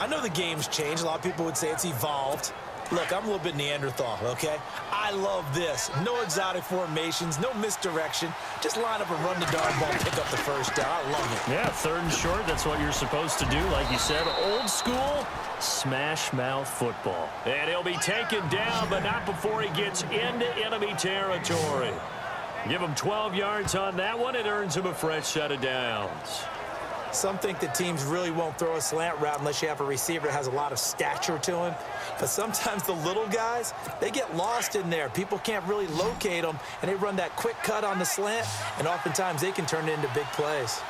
C: I know the game's changed. A lot of people would say it's evolved. Look, I'm a little bit Neanderthal, okay? I love this. No exotic formations, no misdirection. Just line up and run the darn ball, pick up the first down. I love it.
B: Yeah, third and short, that's what you're supposed to do. Like you said, old school, smash mouth football. And he'll be taken down, but not before he gets into enemy territory. Give him 12 yards on that one. It earns him a fresh set of downs.
C: Some think that teams really won't throw a slant route unless you have a receiver that has a lot of stature to him. But sometimes the little guys, they get lost in there. People can't really locate them, and they run that quick cut on the slant, and oftentimes they can turn it into big plays.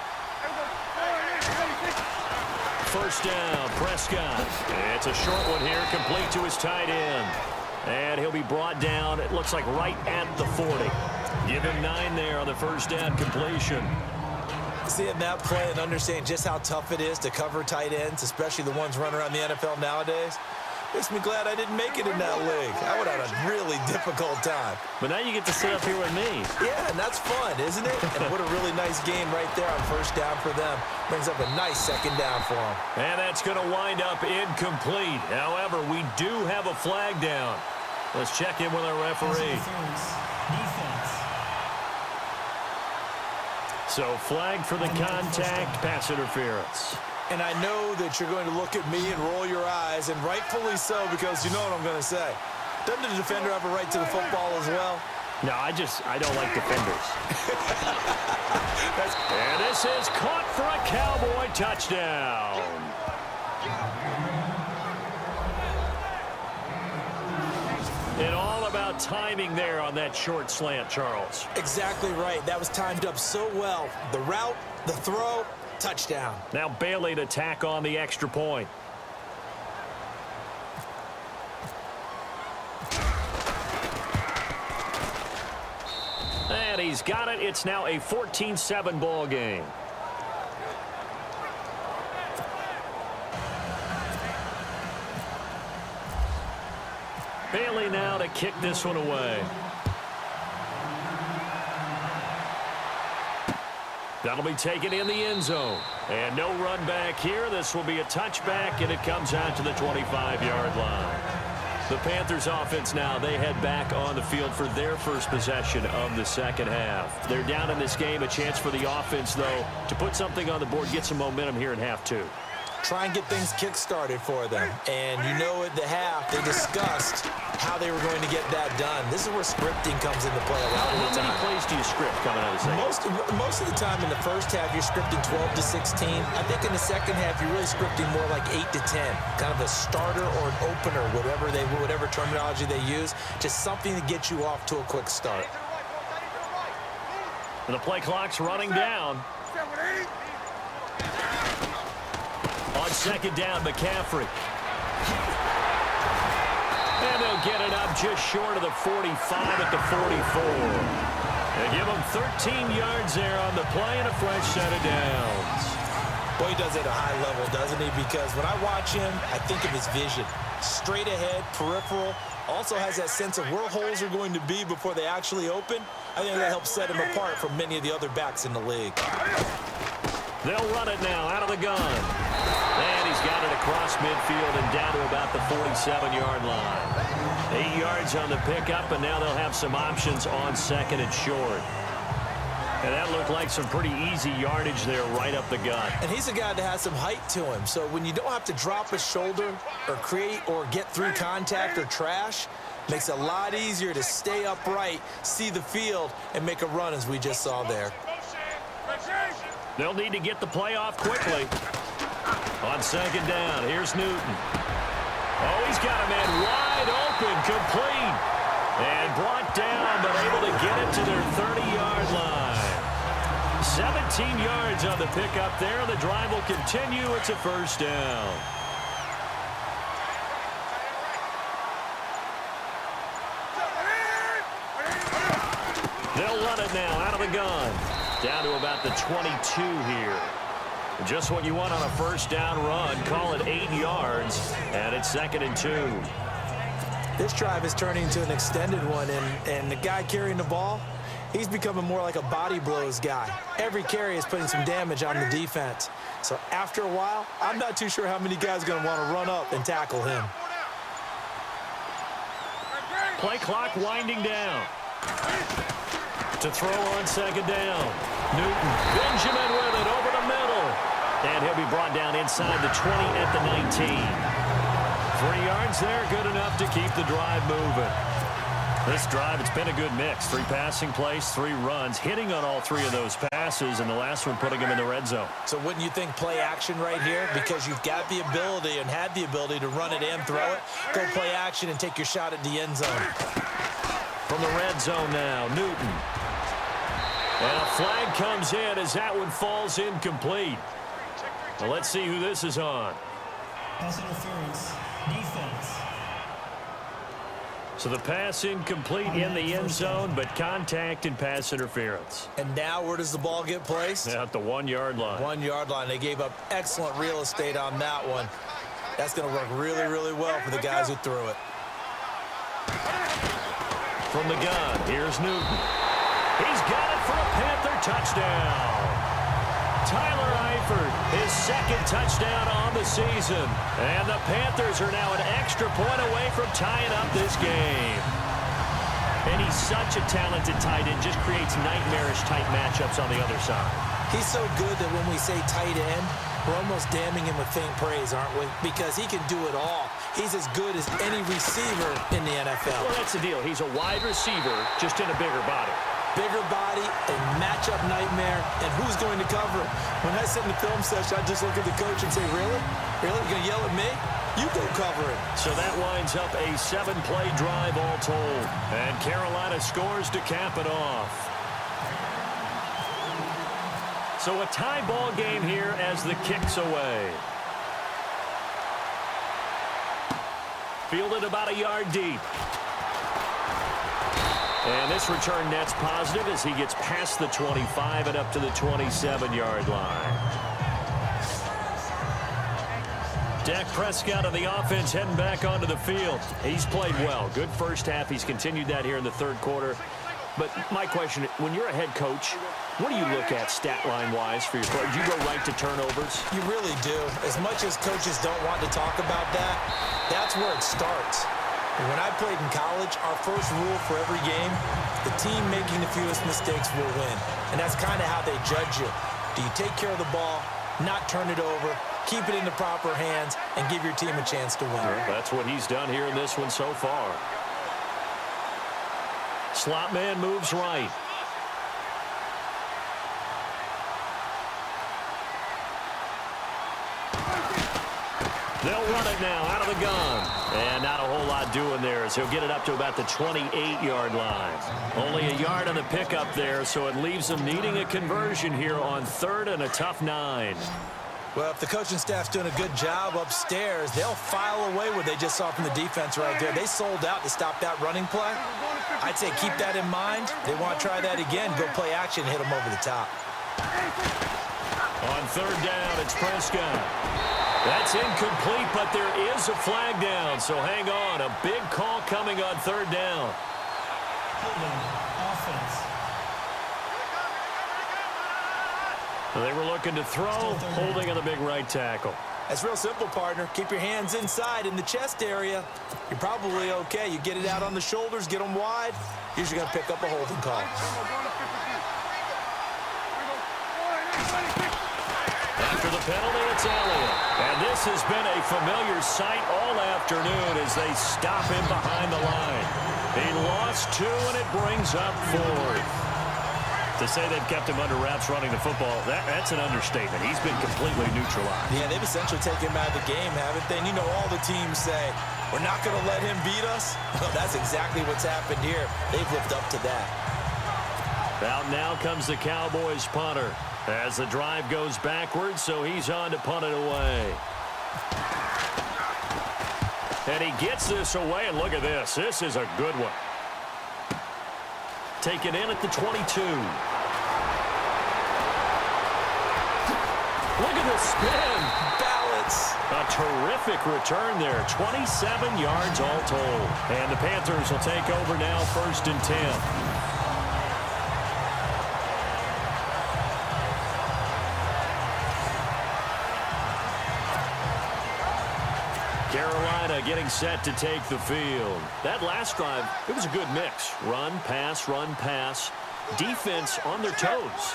B: First down, Prescott. It's a short one here, complete to his tight end. And he'll be brought down, it looks like right at the 40. Give him 9 there on the first down completion.
C: Seeing that play and understanding just how tough it is to cover tight ends, especially the ones running around the NFL nowadays. Makes me glad I didn't make it in that league. I would have had a really difficult time.
B: But now you get to sit up here with me.
C: Yeah, and that's fun, isn't it? And what a really nice game right there on first down for them. Brings up a nice second down for them.
B: And that's going to wind up incomplete. However, we do have a flag down. Let's check in with our referee.
E: Defense.
B: So flag for the contact, pass interference.
C: And I know that you're going to look at me and roll your eyes, and rightfully so, because you know what I'm going to say. Doesn't the defender have a right to the football as well?
B: No, I don't like defenders. And this is caught for a Cowboy touchdown. And all about timing there on that short slant, Charles.
C: Exactly right. That was timed up so well. The route, the throw, touchdown.
B: Now Bailey to tack on the extra point. And he's got it. It's now a 14-7 ball game. Bailey now to kick this one away. That'll be taken in the end zone. And no run back here. This will be a touchback, and it comes out to the 25-yard line. The Panthers offense now, they head back on the field for their first possession of the second half. They're down in this game. A chance for the offense, though, to put something on the board, get some momentum here in half two.
C: Try and get things kick-started for them. And you know at the half, they discussed how they were going to get that done. This is where scripting comes into play a lot of the time.
B: How many plays do you script coming out of the second?
C: Most of the time in the first half, you're scripting 12 to 16. I think in the second half, you're really scripting more like 8 to 10. Kind of a starter or an opener, whatever terminology they use. Just something to get you off to a quick start.
B: And the play clock's running down. On second down, McCaffrey. And they'll get it up just short of the 45 at the 44. They give him 13 yards there on the play and a fresh set of downs.
C: Boy, he does it at a high level, doesn't he? Because when I watch him, I think of his vision. Straight ahead, peripheral. Also has that sense of where holes are going to be before they actually open. I think that helps set him apart from many of the other backs in the league.
B: They'll run it now out of the gun. And he's got it across midfield and down to about the 47-yard line. 8 yards on the pickup, and now they'll have some options on second and short. And that looked like some pretty easy yardage there right up the gut.
C: And he's a guy that has some height to him. So when you don't have to drop a shoulder or create or get through contact or trash, makes it a lot easier to stay upright, see the field, and make a run as we just saw there.
B: They'll need to get the play off quickly. On second down, here's Newton. Oh, he's got a man wide open, complete. And brought down, but able to get it to their 30-yard line. 17 yards on the pickup there. The drive will continue. It's a first down. They'll run it now out of the gun. Down to about the 22 here. Just what you want on a first down run. Call it 8 yards, and it's second and 2.
C: This drive is turning into an extended one, and the guy carrying the ball, he's becoming more like a body blows guy. Every carry is putting some damage on the defense. So after a while, I'm not too sure how many guys are going to want to run up and tackle him.
B: Play clock winding down. To throw on second down. Newton, Benjamin with it over the middle. And he'll be brought down inside the 20 at the 19. 3 yards there, good enough to keep the drive moving. This drive, it's been a good mix. 3 passing plays, 3 runs, hitting on all 3 of those passes, and the last one putting him in the red zone.
C: So wouldn't you think play action right here? Because you've got the ability and had the ability to run it and throw it. Go play action and take your shot at the end zone.
B: From the red zone now, Newton. And a flag comes in as that one falls incomplete. Well, let's see who this is on.
E: Pass interference. Defense.
B: So the pass incomplete in the end zone, but contact and pass interference.
C: And now where does the ball get placed?
B: At the 1 yard line.
C: 1 yard line. They gave up excellent real estate on that one. That's going to work really, really well for the guys who threw it.
B: From the gun, here's Newton. He's got it for a Panther touchdown. Tyler Eifert, his second touchdown on the season. And the Panthers are now an extra point away from tying up this game. And he's such a talented tight end, just creates nightmarish tight matchups on the other side.
C: He's so good that when we say tight end, we're almost damning him with faint praise, aren't we? Because he can do it all. He's as good as any receiver in the NFL.
B: Well, that's the deal. He's a wide receiver, just in a bigger body.
C: Bigger body, a matchup nightmare, and who's going to cover? When I sit in the film session, I just look at the coach and say, really? Really? You're going to yell at me? You go cover it.
B: So that winds up a 7-play drive all told. And Carolina scores to cap it off. So a tie ball game here as the kick's away. Fielded about a yard deep. And this return net's positive as he gets past the 25 and up to the 27-yard line. Dak Prescott of the offense heading back onto the field. He's played well. Good first half. He's continued that here in the third quarter. But my question, when you're a head coach, what do you look at stat line-wise for your player? Do you go right to turnovers?
C: You really do. As much as coaches don't want to talk about that, that's where it starts. When I played in college, our first rule for every game, the team making the fewest mistakes will win. And that's kind of how they judge you. Do you take care of the ball, not turn it over, keep it in the proper hands, and give your team a chance to win?
B: Well, that's what he's done here in this one so far. Slot man moves right. They'll run it now out of the gun. And not a whole lot doing there as he'll get it up to about the 28-yard line. Only a yard on the pickup there, so it leaves them needing a conversion here on third and a tough 9.
C: Well, if the coaching staff's doing a good job upstairs, they'll file away what they just saw from the defense right there. They sold out to stop that running play. I'd say keep that in mind. They want to try that again, go play action, hit them over the top.
B: On third down, it's Prescott. That's incomplete, but there is a flag down, so hang on. A big call coming on third down.
E: Offense.
B: They were looking to throw, holding on the big right tackle.
C: That's real simple, partner. Keep your hands inside in the chest area. You're probably okay. You get it out on the shoulders, get them wide. Usually going to pick up a holding call.
B: After the penalty, it's Elliott. And this has been a familiar sight all afternoon as they stop him behind the line. He lost 2, and it brings up 4th. To say they've kept him under wraps running the football, that's an understatement. He's been completely neutralized.
C: Yeah, they've essentially taken him out of the game, haven't they? And you know all the teams say, we're not going to let him beat us. Well, that's exactly what's happened here. They've lived up to that.
B: Out now comes the Cowboys punter as the drive goes backwards, so he's on to punt it away. And he gets this away, and look at this. This is a good one. Taken in at the 22. Look at the spin.
C: Balance.
B: A terrific return there. 27 yards all told. And the Panthers will take over now, 1st and 10. Carolina getting set to take the field. That last drive, it was a good mix. Run, pass, defense on their toes.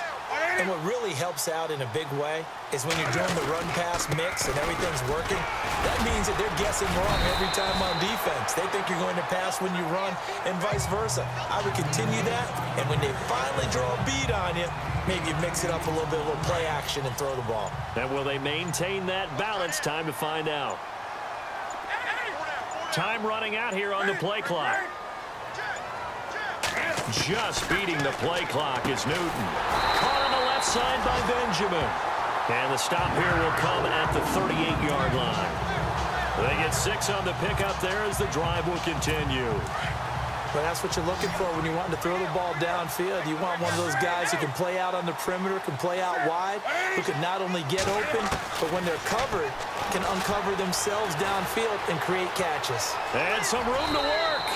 C: And what really helps out in a big way is when you're doing the run-pass mix and everything's working, that means that they're guessing wrong every time on defense. They think you're going to pass when you run and vice versa. I would continue that, and when they finally draw a beat on you, maybe you mix it up a little bit, a little play action, and throw the ball.
B: And will they maintain that balance? Time to find out. Time running out here on the play clock. Just beating the play clock is Newton. Caught on the left side by Benjamin. And the stop here will come at the 38-yard line. They get 6 on the pickup there as the drive will continue.
C: But that's what you're looking for when you want to throw the ball downfield. You want one of those guys who can play out on the perimeter, can play out wide, who can not only get open, but when they're covered, can uncover themselves downfield and create catches.
B: And some room to work.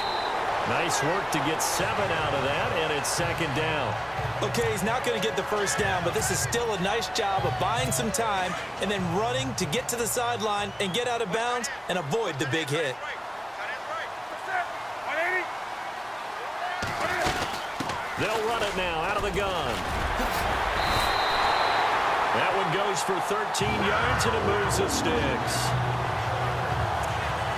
B: Nice work to get 7 out of that, and it's second down.
C: Okay, he's not going to get the first down, but this is still a nice job of buying some time and then running to get to the sideline and get out of bounds and avoid the big hit.
B: They'll run it now out of the gun. That one goes for 13 yards, and it moves the sticks.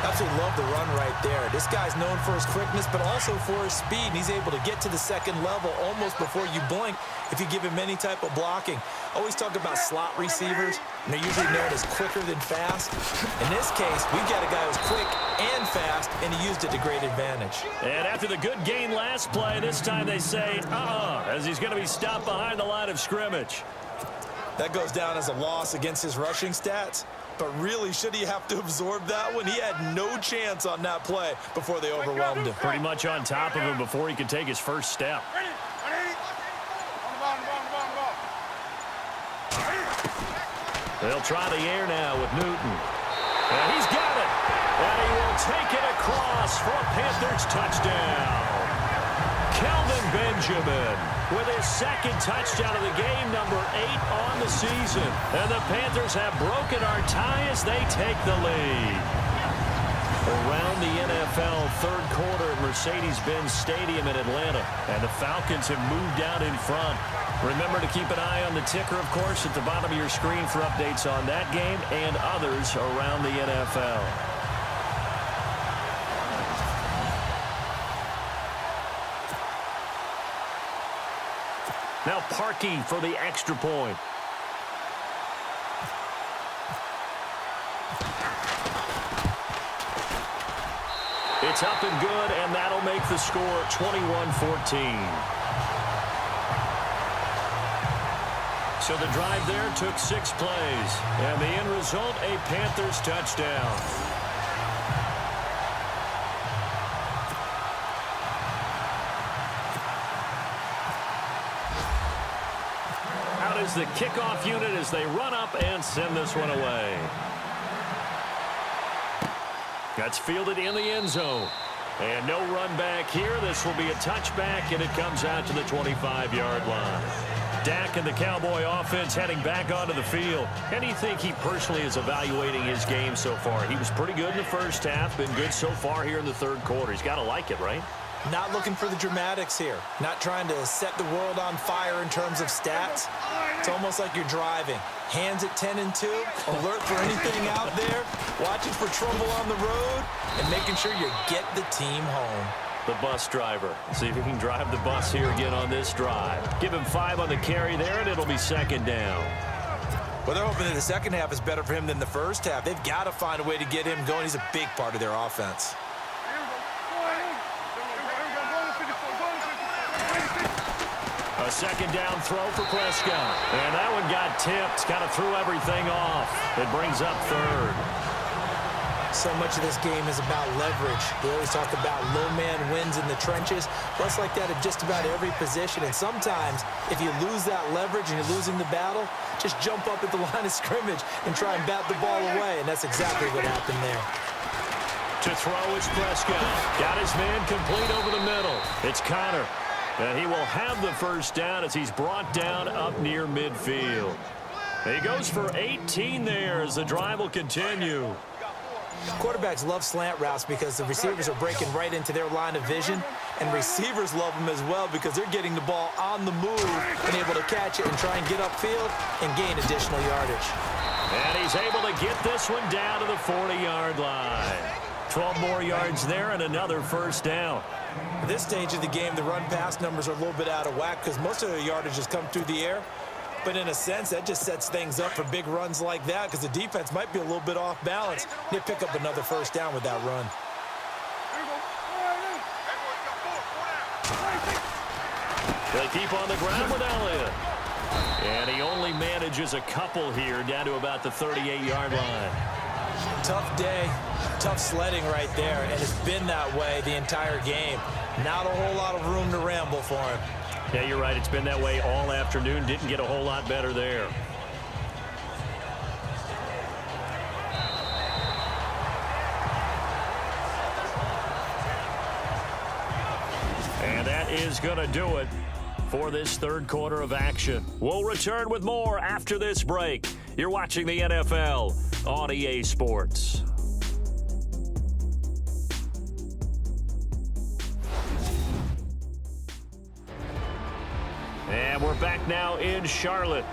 C: Absolutely love the run right there. This guy's known for his quickness, but also for his speed. And he's able to get to the second level almost before you blink if you give him any type of blocking. Always talk about slot receivers, and they're usually known as quicker than fast. In this case, we've got a guy who's quick and fast, and he used it to great advantage.
B: And after the good gain last play, this time they say, as he's going to be stopped behind the line of scrimmage.
C: That goes down as a loss against his rushing stats. But really, should he have to absorb that one? He had no chance on that play before they overwhelmed him.
B: Pretty much on top of him before he could take his first step. They'll try the air now with Newton. And he's got it. And he will take it across for a Panthers touchdown. Kelvin Benjamin with his second touchdown of the game, number 8 on the season. And the Panthers have broken our tie as they take the lead. Around the NFL third quarter at Mercedes-Benz Stadium in Atlanta. And the Falcons have moved out in front. Remember to keep an eye on the ticker, of course, at the bottom of your screen for updates on that game and others around the NFL. Now Parkey for the extra point. It's up and good, and that'll make the score 21-14. So the drive there took 6 plays, and the end result, a Panthers touchdown. Out is the kickoff unit as they run up and send this one away. That's fielded in the end zone. And no run back here. This will be a touchback, and it comes out to the 25-yard line. Dak and the Cowboy offense heading back onto the field. How do you think he personally is evaluating his game so far? He was pretty good in the first half, been good so far here in the third quarter. He's got to like it, right?
C: Not looking for the dramatics here. Not trying to set the world on fire in terms of stats. It's almost like you're driving. Hands at 10 and 2, alert for anything out there, watching for trouble on the road, and making sure you get the team home.
B: The bus driver. See if he can drive the bus here again on this drive. Give him 5 on the carry there, and it'll be second down.
C: Well, they're hoping that the second half is better for him than the first half. They've got to find a way to get him going. He's a big part of their offense.
B: A second down throw for Prescott. And that one got tipped. Kind of threw everything off. It brings up third.
C: So much of this game is about leverage. They always talk about low man wins in the trenches. Plus like that at just about every position. And sometimes, if you lose that leverage and you're losing the battle, just jump up at the line of scrimmage and try and bat the ball away. And that's exactly what happened there.
B: To throw, it's Prescott. Got his man complete over the middle. It's Connor. And he will have the first down as he's brought down up near midfield. He goes for 18 there as the drive will continue.
C: Quarterbacks love slant routes because the receivers are breaking right into their line of vision, and receivers love them as well because they're getting the ball on the move and able to catch it and try and get upfield and gain additional yardage.
B: And he's able to get this one down to the 40-yard line. 12 more yards there and another first down.
C: At this stage of the game, the run-pass numbers are a little bit out of whack because most of the yardage has come through the air. But in a sense, that just sets things up for big runs like that because the defense might be a little bit off balance. They pick up another first down with that run.
B: They keep on the ground with Elliott. And he only manages a couple here down to about the 38-yard line.
C: Tough day, tough sledding right there, and it's been that way the entire game. Not a whole lot of room to ramble for him.
B: Yeah, you're right. It's been that way all afternoon. Didn't get a whole lot better there. And that is going to do it for this third quarter of action. We'll return with more after this break. You're watching the NFL on EA Sports. And we're back now in Charlotte.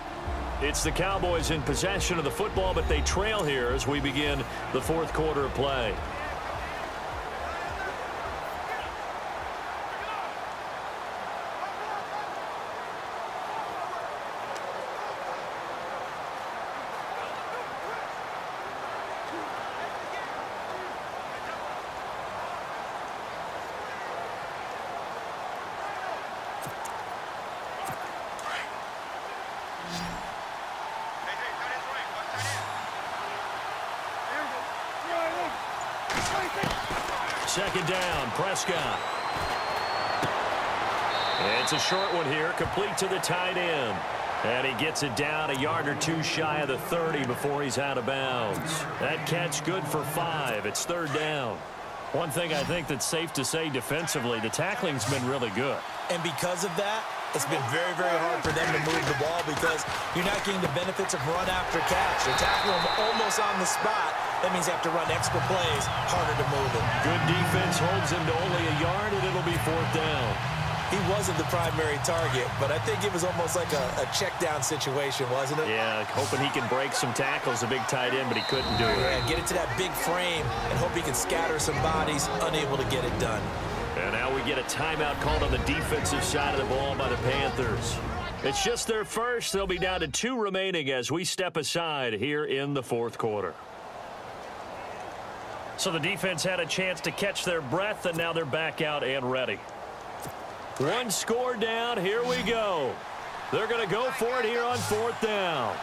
B: It's the Cowboys in possession of the football, but they trail here as we begin the fourth quarter of play. Second down, Prescott. It's a short one here, complete to the tight end. And he gets it down a yard or two shy of the 30 before he's out of bounds. That catch good for 5. It's third down. One thing I think that's safe to say defensively, the tackling's been really good.
C: And because of that, it's been very, very hard for them to move the ball because you're not getting the benefits of run after catch. They're tackling them almost on the spot. That means you have to run extra plays, harder to move it.
B: Good defense holds him to only a yard, and it'll be fourth down.
C: He wasn't the primary target, but I think it was almost like a check down situation, wasn't it?
B: Yeah, hoping he can break some tackles, a big tight end, but he couldn't do it.
C: Yeah, get it to that big frame and hope he can scatter some bodies, unable to get it done.
B: And now we get a timeout called on the defensive side of the ball by the Panthers. It's just their first. They'll be down to 2 remaining as we step aside here in the fourth quarter. So the defense had a chance to catch their breath, and now they're back out and ready. One score down. Here we go. They're going to go for it here on fourth down.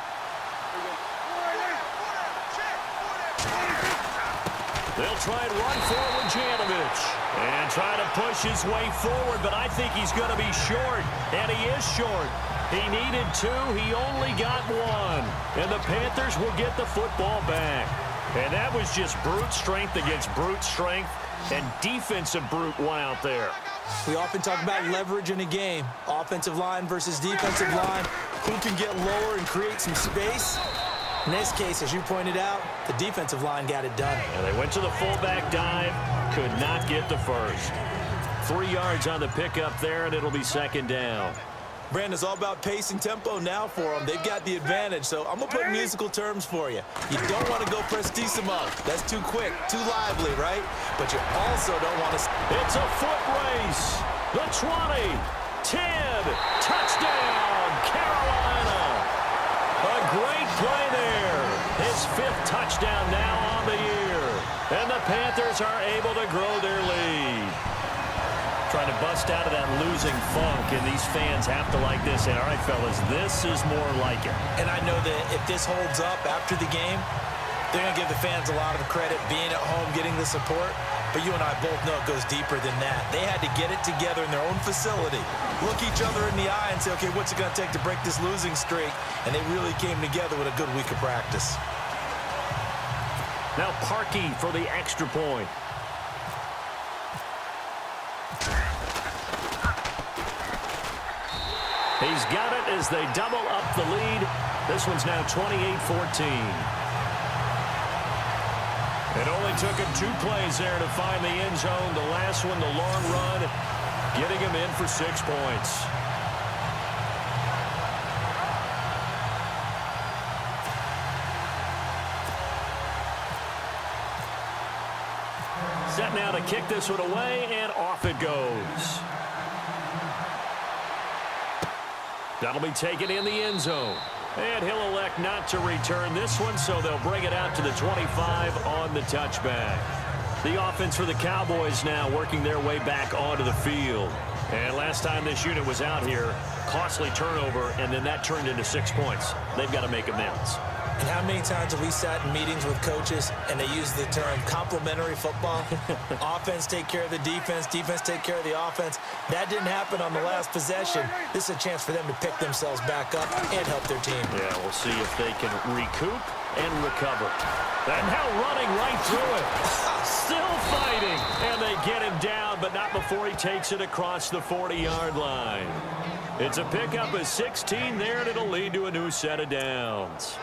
B: They'll try and run forward Janovich and try to push his way forward, but I think he's going to be short, and he is short. He needed 2. He only got 1, and the Panthers will get the football back. And that was just brute strength against brute strength, and defensive brute one out there.
C: We often talk about leverage in a game. Offensive line versus defensive line. Who can get lower and create some space? In this case, as you pointed out, the defensive line got it done.
B: And they went to the fullback dive, could not get the first. 3 yards on the pickup there, and it'll be second down.
C: Brandon's all about pace and tempo now for them. They've got the advantage, so I'm going to put musical terms for you. You don't want to go prestissimo. That's too quick, too lively, right? But you also don't want to...
B: It's a foot race. The 20, 10, touchdown, Carolina. A great play there. His 5th touchdown now on the year. And the Panthers are able to grow their lead. Trying to bust out of that losing funk, and these fans have to like this. And all right, fellas, this is more like it.
C: And I know that if this holds up after the game, they're going to give the fans a lot of credit being at home, getting the support. But you and I both know it goes deeper than that. They had to get it together in their own facility, look each other in the eye and say, okay, what's it going to take to break this losing streak? And they really came together with a good week of practice.
B: Now Parkey for the extra point. He's got it as they double up the lead. This one's now 28-14. It only took him 2 plays there to find the end zone. The last one, the long run, getting him in for 6 points. Set now to kick this one away, and off it goes. That'll be taken in the end zone. And he'll elect not to return this one, so they'll bring it out to the 25 on the touchback. The offense for the Cowboys now working their way back onto the field. And last time this unit was out here, costly turnover, and then that turned into 6 points. They've got to make amends.
C: And how many times have we sat in meetings with coaches and they use the term complementary football? Offense take care of the defense, defense take care of the offense. That didn't happen on the last possession. This is a chance for them to pick themselves back up and help their team.
B: Yeah, we'll see if they can recoup and recover. And now running right through it. Still fighting. And they get him down, but not before he takes it across the 40-yard line. It's a pickup of 16 there, and it'll lead to a new set of downs.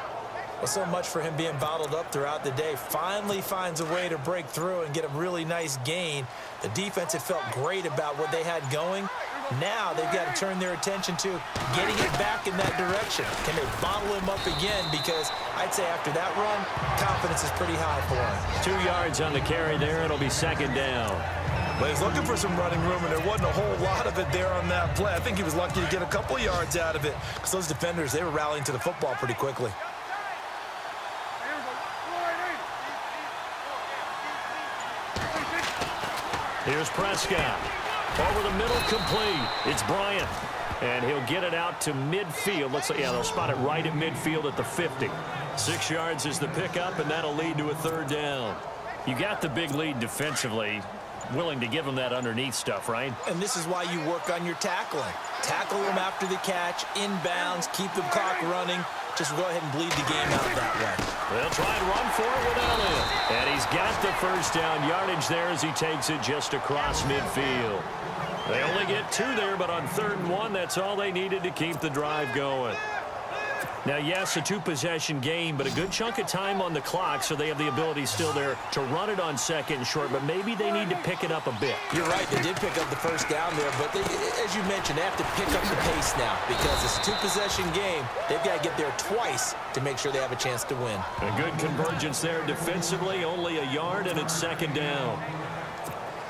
C: Well, so much for him being bottled up throughout the day. Finally finds a way to break through and get a really nice gain. The defense had felt great about what they had going. Now they've got to turn their attention to getting it back in that direction. Can they bottle him up again? Because I'd say after that run, confidence is pretty high for him.
B: 2 yards on the carry there. It'll be second down.
C: But he's looking for some running room, and there wasn't a whole lot of it there on that play. I think he was lucky to get a couple yards out of it because those defenders, they were rallying to the football pretty quickly.
B: Here's Prescott. Over the middle, complete. It's Bryant. And he'll get it out to midfield. Looks like, yeah, they'll spot it right at midfield at the 50. 6 yards is the pickup, and that'll lead to a third down. You got the big lead defensively. Willing to give them that underneath stuff, right?
C: And this is why you work on your tackling. Tackle them after the catch, inbounds, keep the clock running. Just go ahead and bleed the game out that way.
B: They'll try and run for it with Elliott. And he's got the first down yardage there as he takes it just across midfield. They only get 2 there, but on 3rd and 1, that's all they needed to keep the drive going. Now, yes, a 2-possession game, but a good chunk of time on the clock, so they have the ability still there to run it on 2nd and short, but maybe they need to pick it up a bit.
C: You're right, they did pick up the first down there, but they, as you mentioned, they have to pick up the pace now because it's a 2-possession game. They've got to get there twice to make sure they have a chance to win.
B: A good convergence there defensively, only a yard, and it's 2nd down.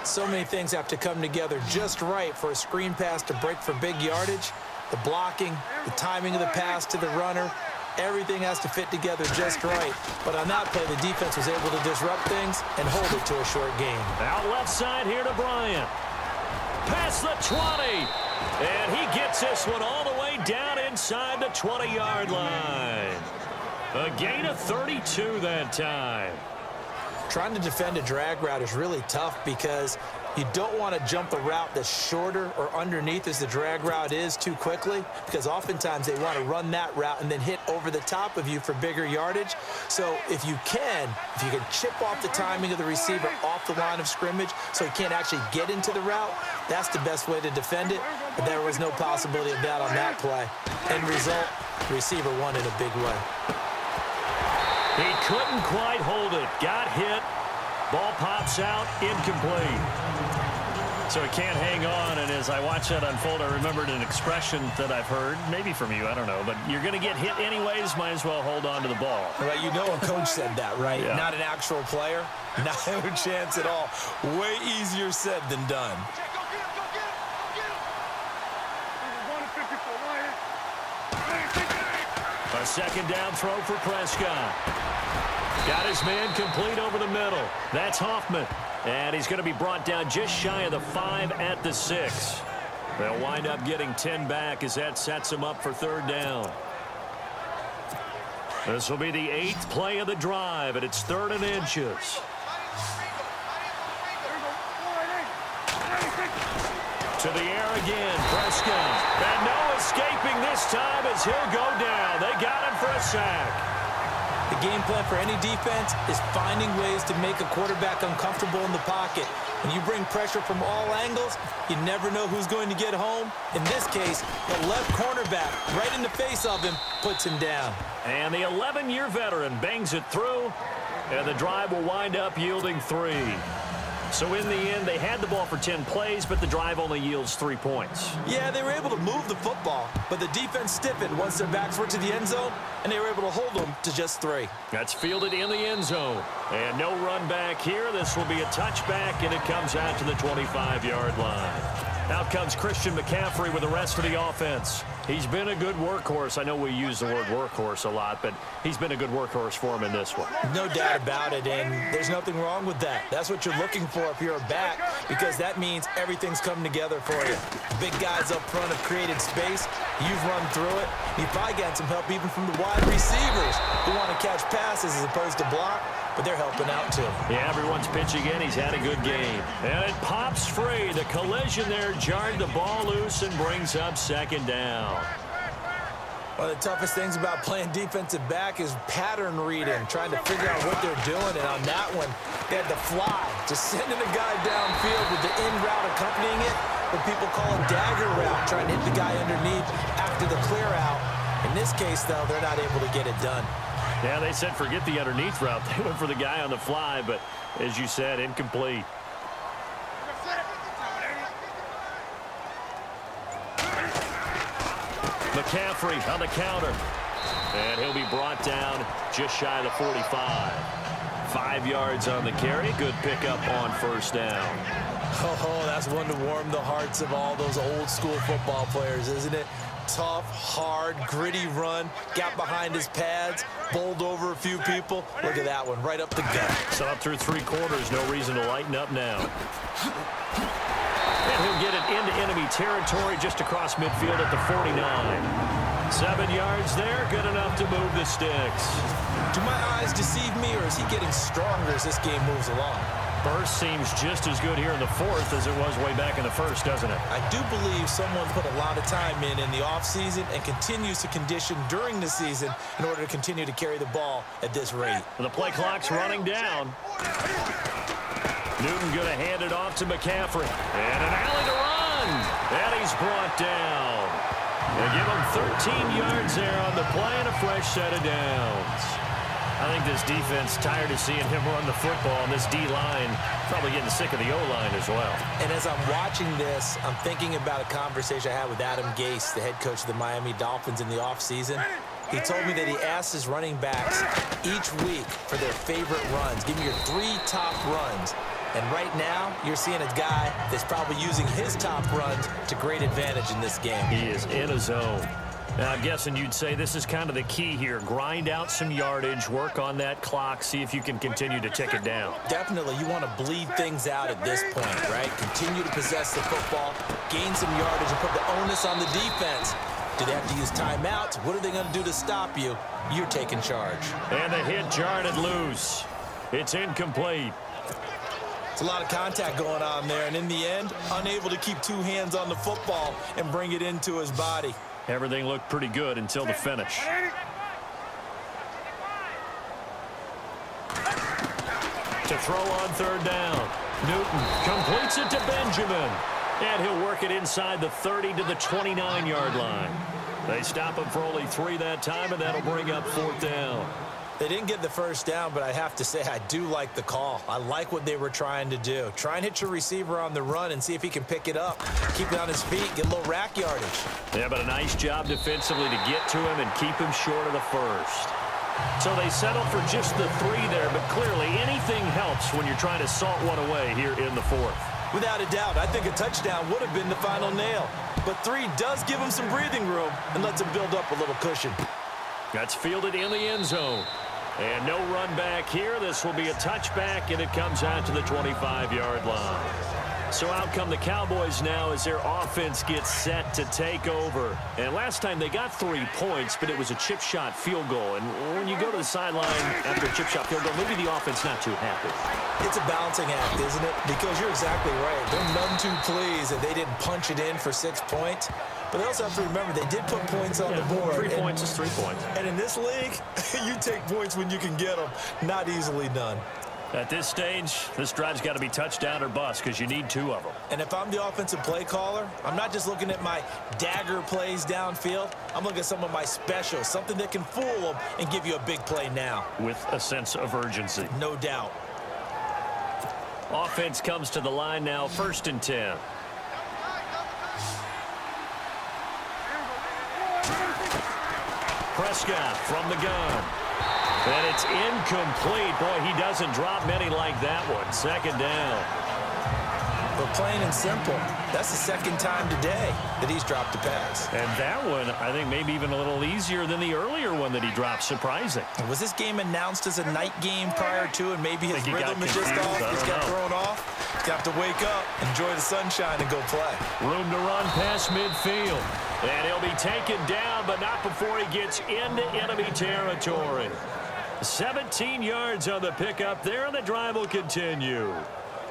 C: So many things have to come together just right for a screen pass to break for big yardage. The blocking, the timing of the pass to the runner, everything has to fit together just right. But on that play, the defense was able to disrupt things and hold it to a short game.
B: Out left side here to Bryant. Past the 20. And he gets this one all the way down inside the 20-yard line. A gain of 32 that time.
C: Trying to defend a drag route is really tough because you don't want to jump a route that's shorter or underneath as the drag route is too quickly because oftentimes they want to run that route and then hit over the top of you for bigger yardage. So if you can chip off the timing of the receiver off the line of scrimmage so he can't actually get into the route, that's the best way to defend it. But there was no possibility of that on that play. End result, the receiver won in a big way.
B: He couldn't quite hold it. Got hit. Ball pops out. Incomplete. So he can't hang on. And as I watched that unfold, I remembered an expression that I've heard, maybe from you, I don't know. But you're going to get hit anyways. Might as well hold on to the ball.
C: Right, you know a coach said that, right?
B: Yeah.
C: Not an actual player. Not a chance at all. Way easier said than done.
B: A 2nd down throw for Prescott. Got his man complete over the middle. That's Hoffman. And he's going to be brought down just shy of the 5 at the 6. They'll wind up getting 10 back as that sets them up for 3rd down. This will be the 8th play of the drive, and it's 3rd and inches. To the air again, Prescott. And no escaping this time as he'll go down. They got him for a sack.
C: The game plan for any defense is finding ways to make a quarterback uncomfortable in the pocket. When you bring pressure from all angles, you never know who's going to get home. In this case, the left cornerback right in the face of him puts him down.
B: And the 11-year veteran bangs it through, and the drive will wind up yielding 3. So in the end, they had the ball for 10 plays, but the drive only yields 3 points.
C: Yeah, they were able to move the football, but the defense stiffened once their backs were to the end zone, and they were able to hold them to just 3.
B: That's fielded in the end zone. And no run back here. This will be a touchback, and it comes out to the 25-yard line. Out comes Christian McCaffrey with the rest of the offense. He's been a good workhorse. I know we use the word workhorse a lot, but he's been a good workhorse for him in this one.
C: No doubt about it, and there's nothing wrong with that. That's what you're looking for if you're a back, because that means everything's coming together for you. Big guys up front have created space. You've run through it. You've probably got some help even from the wide receivers who want to catch passes as opposed to block, but they're helping out too.
B: Yeah, everyone's pitching in. He's had a good game. And it pops free. The collision there jarred the ball loose and brings up second down.
C: One of the toughest things about playing defensive back is pattern reading, trying to figure out what they're doing. And on that one, they had the fly, just sending a guy downfield with the in route accompanying it, what people call a dagger route, trying to hit the guy underneath after the clear out. In this case, though, they're not able to get it done.
B: Yeah, they said forget the underneath route. They went for the guy on the fly, but as you said, incomplete. McCaffrey on the counter. And he'll be brought down just shy of the 45. 5 yards on the carry. Good pickup on first down.
C: Oh, that's one to warm the hearts of all those old school football players, isn't it? Tough, hard, gritty run. Got behind his pads. Bowled over a few people. Look at that one, right up the gut.
B: So up through 3 quarters, no reason to lighten up now. And he'll get it into enemy territory just across midfield at the 49. 7 yards there, good enough to move the sticks.
C: Do my eyes deceive me, or is he getting stronger as this game moves along?
B: Burst seems just as good here in the 4th as it was way back in the 1st, doesn't it?
C: I do believe someone put a lot of time in the offseason and continues to condition during the season in order to continue to carry the ball at this rate.
B: The play clock's running down. Newton going to hand it off to McCaffrey. And an alley to run. And he's brought down. They give him 13 yards there on the play and a fresh set of downs. I think this defense tired of seeing him run the football, and this D-line probably getting sick of the O-line as well.
C: And as I'm watching this, I'm thinking about a conversation I had with Adam Gase, the head coach of the Miami Dolphins in the offseason. He told me that he asked his running backs each week for their favorite runs. Give me your 3 top runs. And right now, you're seeing a guy that's probably using his top runs to great advantage in this game.
B: He is in a zone. Now, I'm guessing you'd say this is kind of the key here. Grind out some yardage, work on that clock, see if you can continue to tick it down.
C: Definitely, you want to bleed things out at this point, right? Continue to possess the football, gain some yardage, and put the onus on the defense. Do they have to use timeouts? What are they going to do to stop you? You're taking charge.
B: And the hit jarred it loose. It's incomplete.
C: It's a lot of contact going on there, and in the end, unable to keep 2 hands on the football and bring it into his body.
B: Everything looked pretty good until the finish. To throw on 3rd down. Newton completes it to Benjamin. And he'll work it inside the 30 to the 29-yard line. They stop him for only 3 that time, and that'll bring up 4th down.
C: They didn't get the first down, but I have to say I do like the call. I like what they were trying to do. Try and hit your receiver on the run and see if he can pick it up. Keep it on his feet, get a little rack yardage.
B: Yeah, but a nice job defensively to get to him and keep him short of the first. So they settle for just the 3 there, but clearly anything helps when you're trying to salt one away here in the 4th.
C: Without a doubt, I think a touchdown would have been the final nail. But 3 does give him some breathing room and lets him build up a little cushion.
B: That's fielded in the end zone. And no run back here. This will be a touchback, and it comes out to the 25-yard line. So out come the Cowboys now as their offense gets set to take over. And last time they got 3 points, but it was a chip shot field goal. And when you go to the sideline after a chip shot field goal, maybe the offense not too happy.
C: It's a balancing act, isn't it? Because you're exactly right. They're none too pleased that they didn't punch it in for 6 points. But they also have to remember they did put points on the board.
B: 3 points is 3 points.
C: And in this league, you take points when you can get them. Not easily done.
B: At this stage, this drive's got to be touchdown or bust because you need 2 of them.
C: And if I'm the offensive play caller, I'm not just looking at my dagger plays downfield. I'm looking at some of my specials, something that can fool them and give you a big play now.
B: With a sense of urgency.
C: No doubt.
B: Offense comes to the line now, 1st and 10. Prescott from the gun. And it's incomplete. Boy, he doesn't drop many like that one. 2nd down.
C: But plain and simple, that's the second time today that he's dropped a pass.
B: And that one, I think, maybe even a little easier than the earlier one that he dropped. Surprising.
C: Was this game announced as a night game prior to, and maybe his rhythm is just off? He's got thrown off. He's got to wake up, enjoy the sunshine, and go play.
B: Room to run past midfield. And he'll be taken down, but not before he gets into enemy territory. 17 yards on the pickup there, and the drive will continue.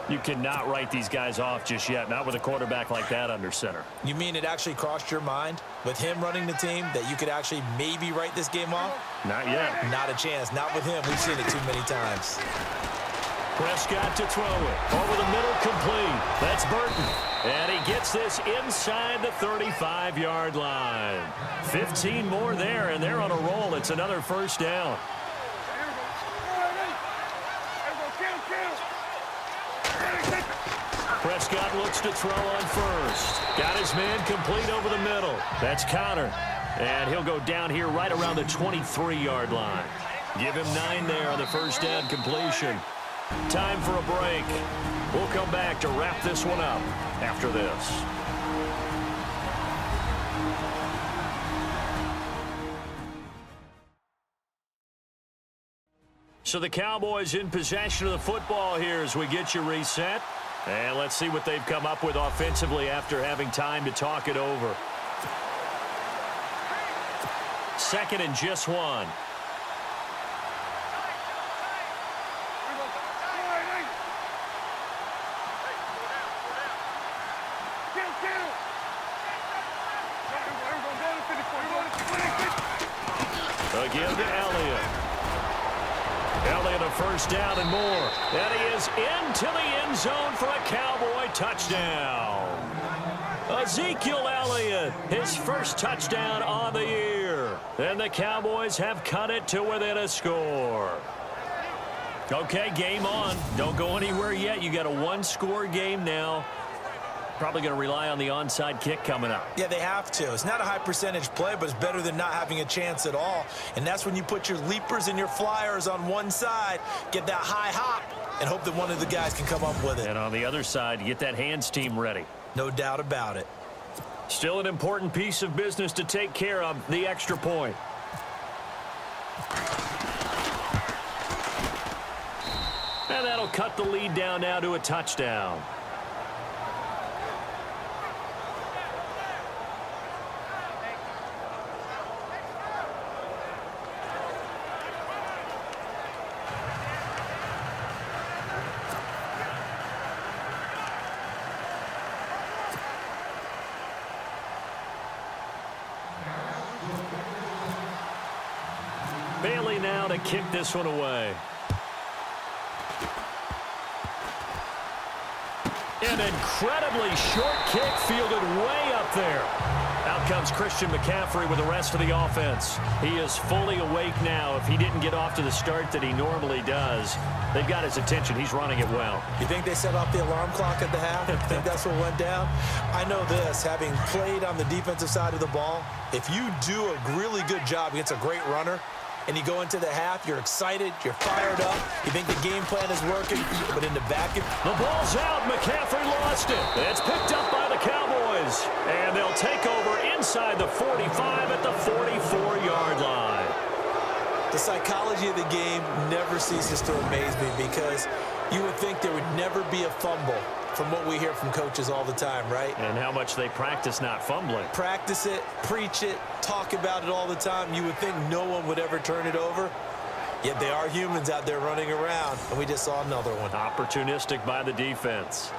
B: You cannot write these guys off just yet, not with a quarterback like that under center.
C: You mean it actually crossed your mind with him running the team that you could actually maybe write this game off?
B: Not yet.
C: Not a chance. Not with him. We've seen it too many times.
B: Prescott to throw it. Over the middle, complete. That's Burton. And he gets this inside the 35-yard line. 15 more there, and they're on a roll. It's another first down. Prescott looks to throw on first. Got his man complete over the middle. That's Connor. And he'll go down here right around the 23-yard line. Give him 9 there on the first down completion. Time for a break. We'll come back to wrap this one up after this. So the Cowboys in possession of the football here as we get you reset. And let's see what they've come up with offensively after having time to talk it over. Second and just 1. Again to Elliott. Elliott a first down and more. And he is into the end zone for a Cowboy touchdown. Ezekiel Elliott, his first touchdown on the year. And the Cowboys have cut it to within a score. Okay, game on. Don't go anywhere yet. You got a one-score game now. Probably going to rely on the onside kick coming up.
C: Yeah, they have to. It's not a high percentage play, but it's better than not having a chance at all. And that's when you put your leapers and your flyers on one side, get that high hop, and hope that one of the guys can come up with it.
B: And on the other side, you get that hands team ready.
C: No doubt about it.
B: Still an important piece of business to take care of, the extra point. And that'll cut the lead down now to a touchdown. Bailey now to kick this one away. An incredibly short kick fielded way up there. Out comes Christian McCaffrey with the rest of the offense. He is fully awake now. If he didn't get off to the start that he normally does, they've got his attention. He's running it well.
C: You think they set off the alarm clock at the half? You think that's what went down? I know this, having played on the defensive side of the ball, if you do a really good job against a great runner, and you go into the half, you're excited, you're fired up, you think the game plan is working, but in the back...
B: The ball's out. McCaffrey lost it. It's picked up by the Cowboys. And they'll take over inside the 45 at the 44-yard line.
C: The psychology of the game never ceases to amaze me because you would think there would never be a fumble from what we hear from coaches all the time, right?
B: And how much they practice not fumbling.
C: Practice it, preach it, talk about it all the time. You would think no one would ever turn it over. Yet they are humans out there running around, and we just saw another one.
B: Opportunistic by the defense.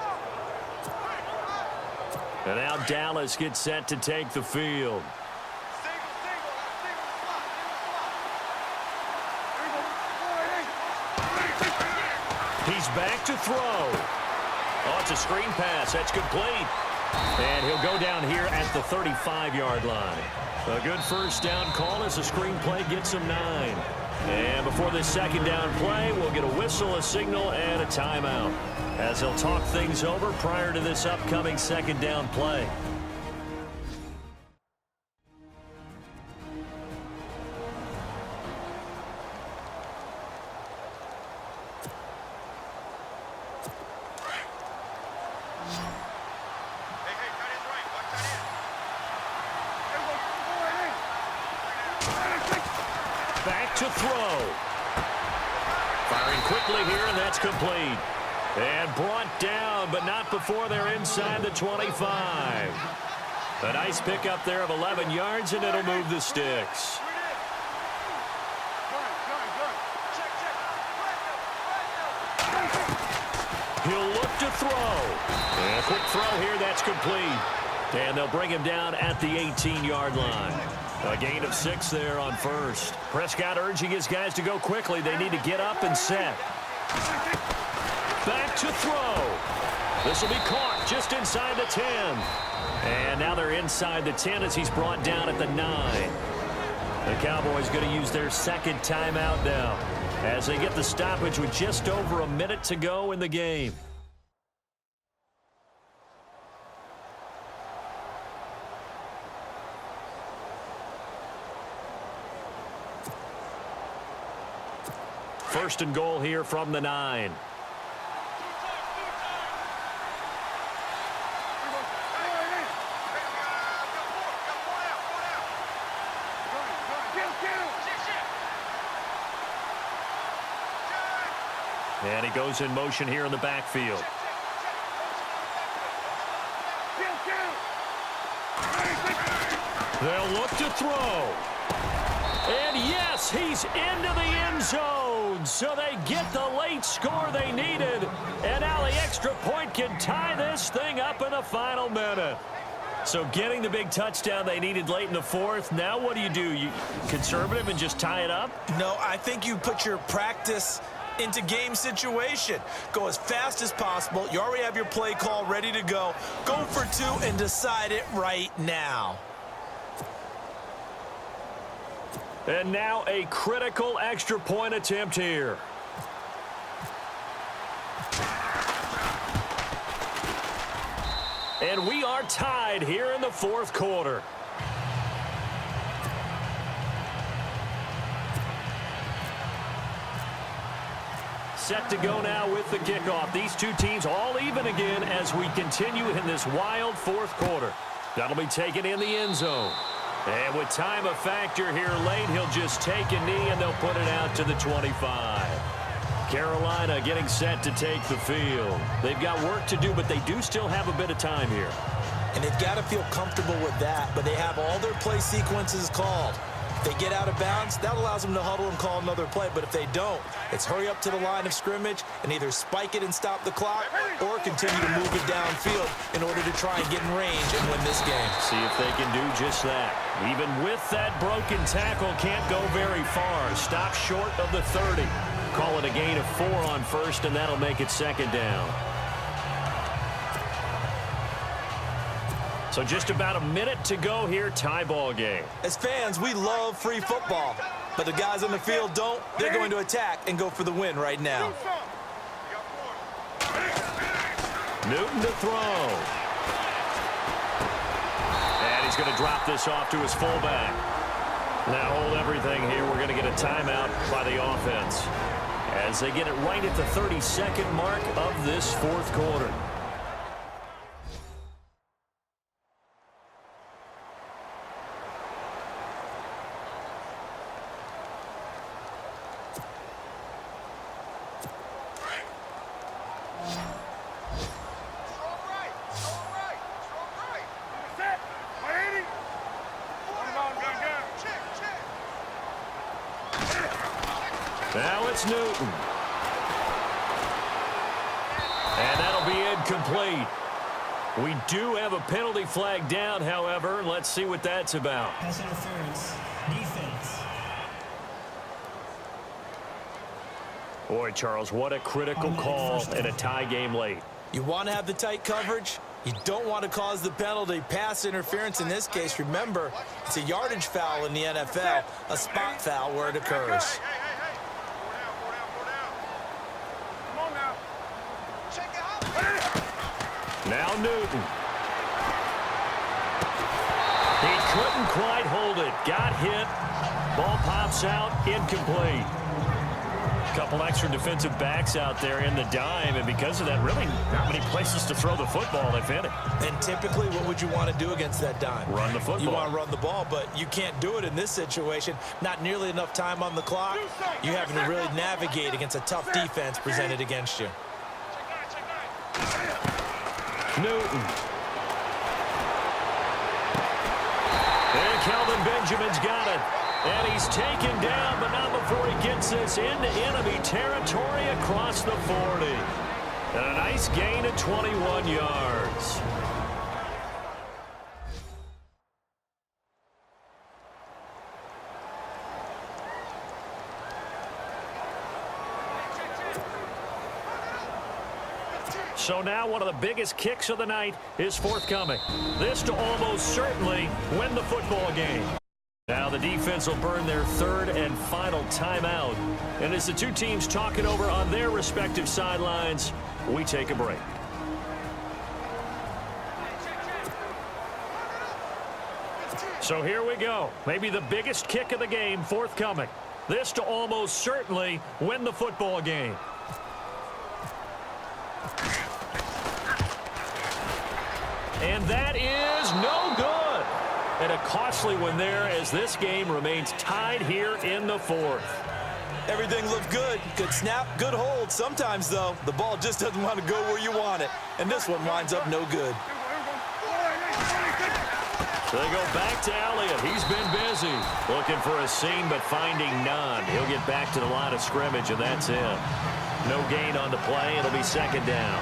B: And now Dallas gets set to take the field. He's back to throw. Oh, it's a screen pass. That's complete. And he'll go down here at the 35-yard line. A good first down call as the screen play gets him 9. And before this second down play, we'll get a whistle, a signal, and a timeout, as he'll talk things over prior to this upcoming second down play. to throw. Firing quickly here, and that's complete. And brought down, but not before they're inside the 25. A nice pickup there of 11 yards, and it'll move the sticks. He'll look to throw. And a quick throw here, that's complete. And they'll bring him down at the 18-yard line. A gain of 6 there on first. Prescott urging his guys to go quickly. They need to get up and set. Back to throw. This will be caught just inside the 10. And now they're inside the 10 as he's brought down at the 9. The Cowboys going to use their second timeout now as they get the stoppage with just over a minute to go in the game. First and goal here from the 9. And he goes in motion here in the backfield. They'll look to throw. And yes, he's into the end zone. So they get the late score they needed. And now the extra point can tie this thing up in the final minute. So getting the big touchdown they needed late in the fourth. Now what do? You conservative and just tie it up?
C: No, I think you put your practice into game situation. Go as fast as possible. You already have your play call ready to go. Go for 2 and decide it right now.
B: And now a critical extra point attempt here. And we are tied here in the fourth quarter. Set to go now with the kickoff. These two teams all even again as we continue in this wild fourth quarter. That'll be taken in the end zone. And with time a factor here late, he'll just take a knee and they'll put it out to the 25. Carolina getting set to take the field. They've got work to do, but they do still have a bit of time here.
C: And they've got to feel comfortable with that, but they have all their play sequences called. If they get out of bounds, that allows them to huddle and call another play. But if they don't, it's hurry up to the line of scrimmage and either spike it and stop the clock or continue to move it downfield in order to try and get in range and win this game.
B: See if they can do just that. Even with that broken tackle, can't go very far. Stop short of the 30. Call it a gain of 4 on first, and that'll make it second down. So just about a minute to go here, tie ball game.
C: As fans, we love free football, but the guys on the field don't. They're going to attack and go for the win right now.
B: Newton to throw. And he's going to drop this off to his fullback. Now hold everything here. We're going to get a timeout by the offense as they get it right at the 32nd mark of this fourth quarter. Now it's Newton. And that'll be incomplete. We do have a penalty flag down, however. Let's see what that's about.
E: Pass interference. Defense.
B: Boy, Charles, what a critical call in a tie game late.
C: You want to have the tight coverage. You don't want to cause the penalty. Pass interference in this case, remember, it's a yardage foul in the NFL, a spot foul where it occurs.
B: Now Newton. He couldn't quite hold it. Got hit. Ball pops out. Incomplete. Couple extra defensive backs out there in the dime, and because of that, really not many places to throw the football, if any.
C: And typically, what would you want to do against that dime?
B: Run the football.
C: You want to run the ball, but you can't do it in this situation. Not nearly enough time on the clock. You're having to really navigate against a tough defense presented against you.
B: Newton. And Kelvin Benjamin's got it. And he's taken down, but not before he gets this into enemy territory across the 40. And a nice gain of 21 yards. So now one of the biggest kicks of the night is forthcoming. This to almost certainly win the football game. Now the defense will burn their third and final timeout. And as the two teams talk it over on their respective sidelines, we take a break. So here we go. Maybe the biggest kick of the game forthcoming. This to almost certainly win the football game. And that is no good. And a costly one there as this game remains tied here in the fourth.
C: Everything looked good. Good snap, good hold. Sometimes, though, the ball just doesn't want to go where you want it. And this one winds up no good.
B: So they go back to Elliott. He's been busy looking for a seam, but finding none. He'll get back to the line of scrimmage, and that's it. No gain on the play. It'll be second down.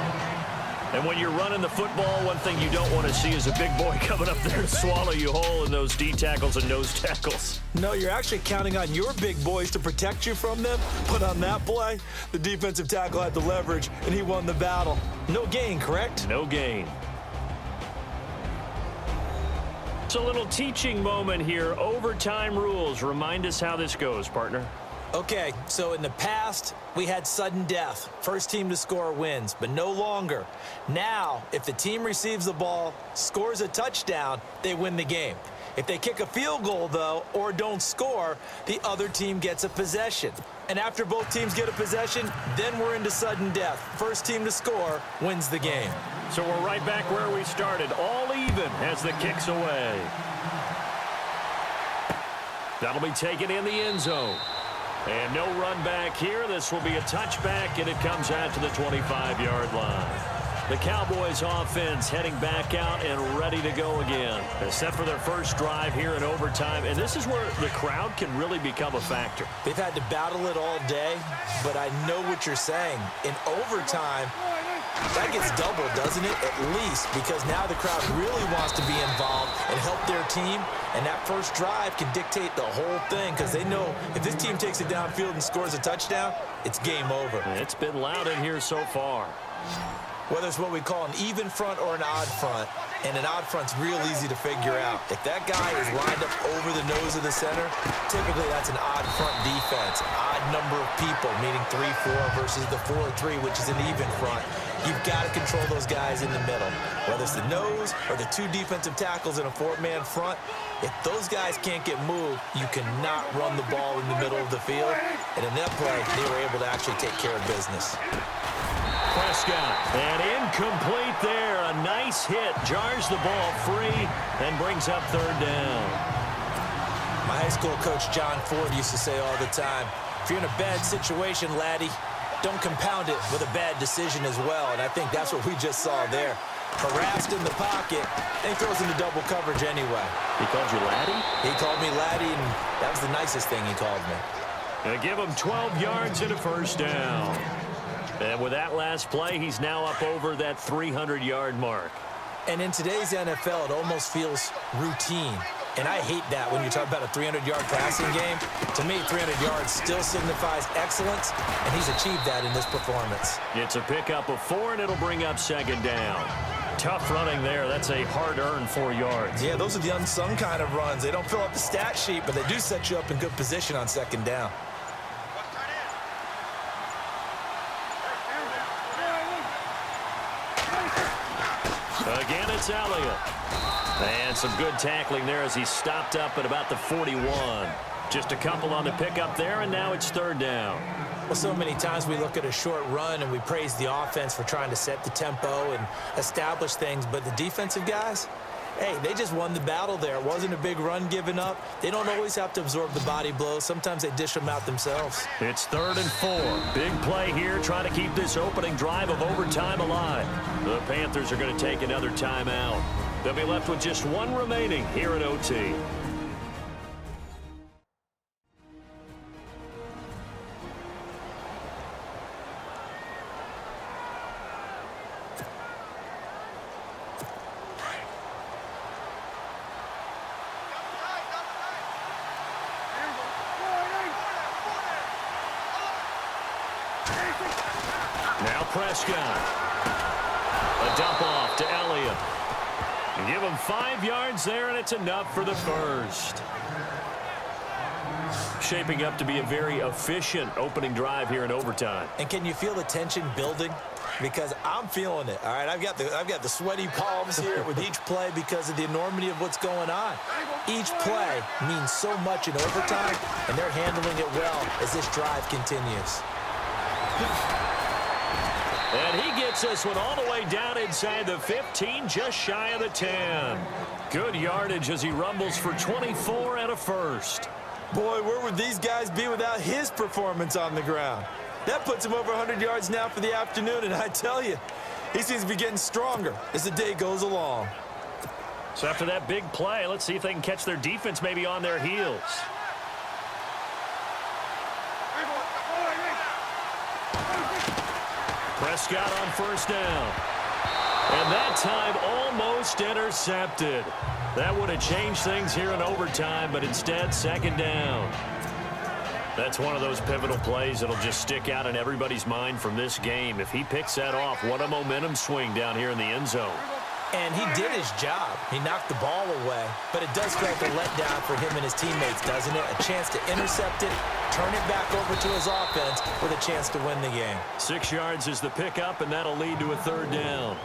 B: And when you're running the football, one thing you don't want to see is a big boy coming up there and swallow you whole in those D tackles and nose tackles.
C: No, you're actually counting on your big boys to protect you from them. But on that play, the defensive tackle had the leverage, and he won the battle. No gain, correct?
B: No gain. It's a little teaching moment here. Overtime rules. Remind us how this goes, partner.
C: Okay, so in the past, we had sudden death. First team to score wins, but no longer. Now, if the team receives the ball, scores a touchdown, they win the game. If they kick a field goal, though, or don't score, the other team gets a possession. And after both teams get a possession, then we're into sudden death. First team to score wins the game.
B: So we're right back where we started, all even as the kick's away. That'll be taken in the end zone. And no run back here. This will be a touchback, and it comes out to the 25-yard line. The Cowboys offense heading back out and ready to go again. They're set for their first drive here in overtime, and this is where the crowd can really become a factor.
C: They've had to battle it all day, but I know what you're saying. In overtime, that gets doubled, doesn't it? At least, because now the crowd really wants to be involved and help their team, and that first drive can dictate the whole thing because they know if this team takes it downfield and scores a touchdown, it's game over.
B: It's been loud in here so far.
C: Whether it's what we call an even front or an odd front, and an odd front's real easy to figure out. If that guy is lined up over the nose of the center, typically that's an odd front defense. Odd number of people, meaning 3-4 versus the 4-3, which is an even front. You've got to control those guys in the middle. Whether it's the nose or the two defensive tackles in a four-man front, if those guys can't get moved, you cannot run the ball in the middle of the field. And in that play, they were able to actually take care of business.
B: Prescott, and incomplete there. A nice hit, jars the ball free, and brings up third down.
C: My high school coach, John Ford, used to say all the time, if you're in a bad situation, laddie, don't compound it with a bad decision as well. And I think that's what we just saw there. Harassed in the pocket, and he throws into double coverage anyway.
B: He called you laddie?
C: He called me laddie, and that was the nicest thing he called me.
B: They give him 12 yards and a first down. And with that last play, he's now up over that 300-yard mark.
C: And in today's NFL, it almost feels routine. And I hate that when you talk about a 300-yard passing game. To me, 300 yards still signifies excellence, and he's achieved that in this performance.
B: It's a pickup of 4, and it'll bring up second down. Tough running there. That's a hard-earned 4 yards.
C: Yeah, those are the unsung kind of runs. They don't fill up the stat sheet, but they do set you up in good position on second down.
B: Again, it's Elliott. And some good tackling there as he stopped up at about the 41. Just a couple on the pickup there, and now it's third down.
C: Well, so many times we look at a short run and we praise the offense for trying to set the tempo and establish things, but the defensive guys, hey, they just won the battle there. It wasn't a big run given up. They don't always have to absorb the body blows. Sometimes they dish them out themselves.
B: It's 3rd and 4. Big play here, trying to keep this opening drive of overtime alive. The Panthers are going to take another timeout. They'll be left with just one remaining here at OT. Now Prescott. A dump off to Elliott. Give him 5 yards there, and it's enough for the first. Shaping up to be a very efficient opening drive here in overtime.
C: And can you feel the tension building? Because I'm feeling it. All right, I've got the sweaty palms here with each play because of the enormity of what's going on. Each play means so much in overtime, and they're handling it well as this drive continues.
B: And he gets this one all the way down inside the 15, just shy of the 10. Good yardage as he rumbles for 24 and a first.
C: Boy, where would these guys be without his performance on the ground? That puts him over 100 yards now for the afternoon, and I tell you, he seems to be getting stronger as the day goes along.
B: So after that big play, let's see if they can catch their defense maybe on their heels. Prescott on first down. And that time almost intercepted. That would have changed things here in overtime, but instead, 2nd down. That's one of those pivotal plays that'll just stick out in everybody's mind from this game. If he picks that off, what a momentum swing down here in the end zone.
C: And he did his job. He knocked the ball away, but it does feel like a letdown for him and his teammates, doesn't it? A chance to intercept it, turn it back over to his offense with a chance to win the game.
B: 6 yards is the pickup, and that'll lead to a 3rd down.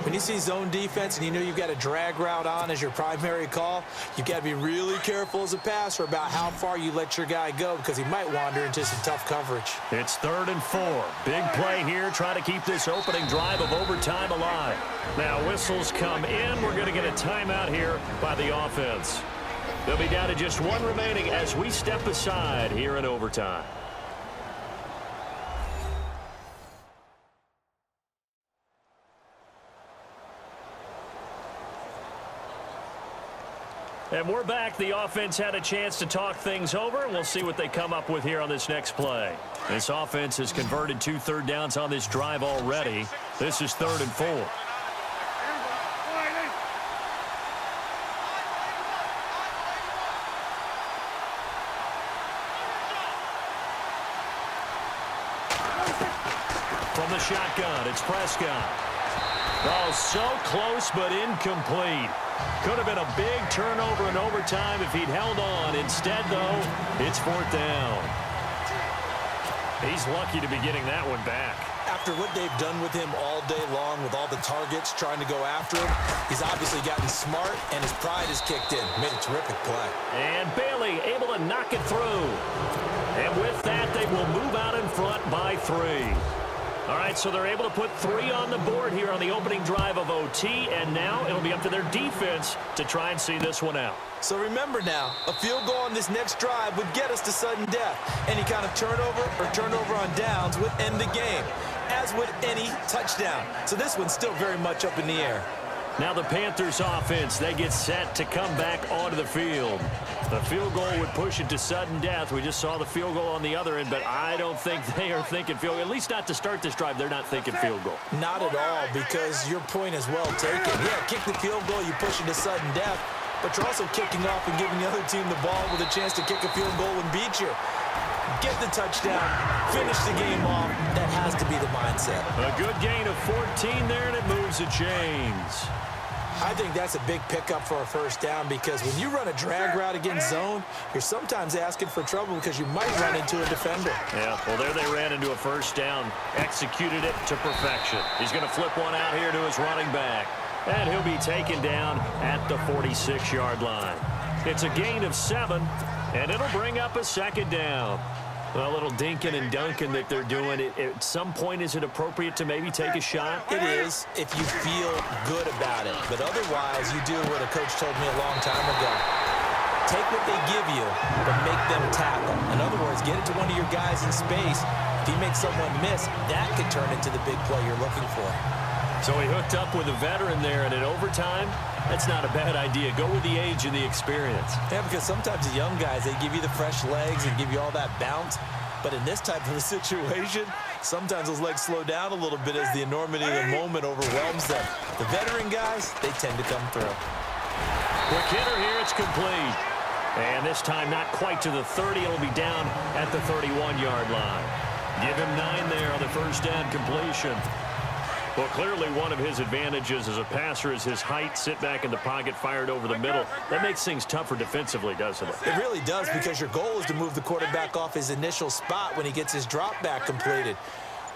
C: When you see zone defense and you know you've got a drag route on as your primary call, you've got to be really careful as a passer about how far you let your guy go because he might wander into some tough coverage.
B: It's 3rd and 4. Big play here, trying to keep this opening drive of overtime alive. Now whistles come in. We're going to get a timeout here by the offense. They'll be down to just one remaining as we step aside here in overtime. And we're back. The offense had a chance to talk things over. We'll see what they come up with here on this next play. This offense has converted 2 third downs on this drive already. This is 3rd and 4. From the shotgun, it's Prescott. Oh, so close but incomplete. Could have been a big turnover in overtime if he'd held on. Instead, though, it's 4th down. He's lucky to be getting that one back.
C: After what they've done with him all day long with all the targets trying to go after him, he's obviously gotten smart and his pride has kicked in. Made a terrific play.
B: And Bailey able to knock it through. And with that, they will move out in front by 3. All right, so they're able to put 3 on the board here on the opening drive of OT, and now it'll be up to their defense to try and see this one out.
C: So remember now, a field goal on this next drive would get us to sudden death. Any kind of turnover on downs would end the game, as would any touchdown. So this one's still very much up in the air.
B: Now the Panthers offense, they get set to come back onto the field. The field goal would push it to sudden death. We just saw the field goal on the other end, but I don't think they are thinking field goal. At least not to start this drive. They're not thinking field goal.
C: Not at all, because your point is well taken. Yeah, kick the field goal, you push it to sudden death, but you're also kicking off and giving the other team the ball with a chance to kick a field goal and beat you. Get the touchdown, finish the game off. That has to be the mindset.
B: A good gain of 14 there, and it moves the chains.
C: I think that's a big pickup for a first down because when you run a drag route against zone, you're sometimes asking for trouble because you might run into a defender.
B: Yeah, well, there they ran into a first down, executed it to perfection. He's going to flip one out here to his running back, and he'll be taken down at the 46-yard line. It's a gain of 7, and it'll bring up a 2nd down. A little dinking and dunking that they're doing. At some point, is it appropriate to maybe take a shot?
C: It is if you feel good about it. But otherwise, you do what a coach told me a long time ago. Take what they give you, but make them tackle. In other words, get it to one of your guys in space. If he makes someone miss, that could turn into the big play you're looking for.
B: So he hooked up with a veteran there, and in overtime, that's not a bad idea. Go with the age and the experience.
C: Yeah, because sometimes the young guys, they give you the fresh legs and give you all that bounce. But in this type of a situation, sometimes those legs slow down a little bit as the enormity of the moment overwhelms them. The veteran guys, they tend to come through.
B: Quick hitter here, it's complete. And this time not quite to the 30. It'll be down at the 31-yard line. Give him 9 there on the first down completion. Well, clearly one of his advantages as a passer is his height, sit back in the pocket, fired over the middle. That makes things tougher defensively, doesn't it?
C: It really does, because your goal is to move the quarterback off his initial spot when he gets his drop back completed.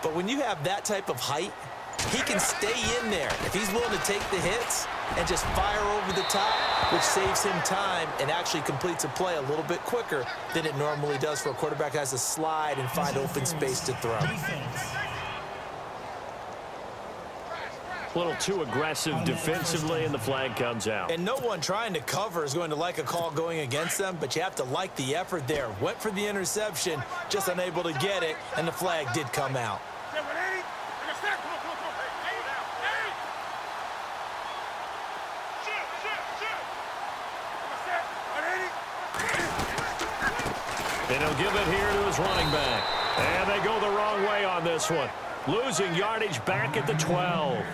C: But when you have that type of height, he can stay in there if he's willing to take the hits and just fire over the top, which saves him time and actually completes a play a little bit quicker than it normally does for a quarterback who has to slide and find open space to throw.
B: A little too aggressive defensively, and the flag comes out.
C: And no one trying to cover is going to like a call going against them, but you have to like the effort there. Went for the interception, just unable to get it, and the flag did come out.
B: And he'll give it here to his running back. And they go the wrong way on this one. Losing yardage back at the 12.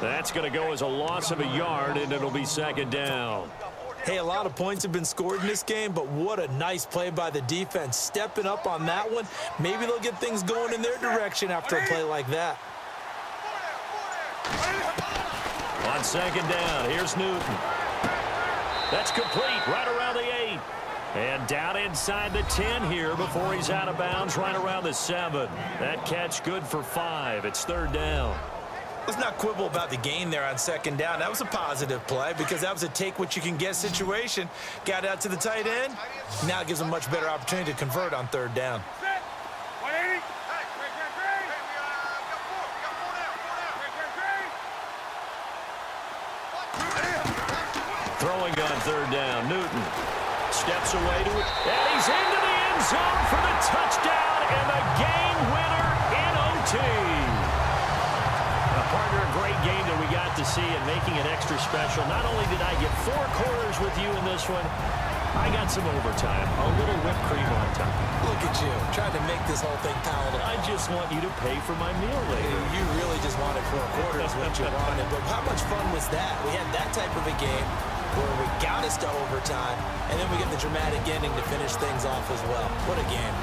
B: That's going to go as a loss of a yard, and it'll be second down.
C: Hey, a lot of points have been scored in this game, but what a nice play by the defense. Stepping up on that one. Maybe they'll get things going in their direction after a play like that.
B: On second down, here's Newton. That's complete right around the 8. And down inside the 10 here before he's out of bounds right around the 7. That catch good for 5. It's third down.
C: Let's not quibble about the gain there on second down. That was a positive play because that was a take-what-you-can-get situation. Got out to the tight end. Now it gives them a much better opportunity to convert on third down.
B: Throwing on third down, Newton steps away to it, and he's into the end zone for the touchdown and the game winner in OT. Partner, a great game that we got to see and making it extra special. Not only did I get 4 quarters with you in this one, I got some overtime, a little whipped cream on top.
C: Look at you, trying to make this whole thing palatable.
B: I just want you to pay for my meal later.
C: You really just wanted 4 quarters what you wanted. But how much fun was that? We had that type of a game where we got us to overtime, and then we get the dramatic ending to finish things off as well. What a game.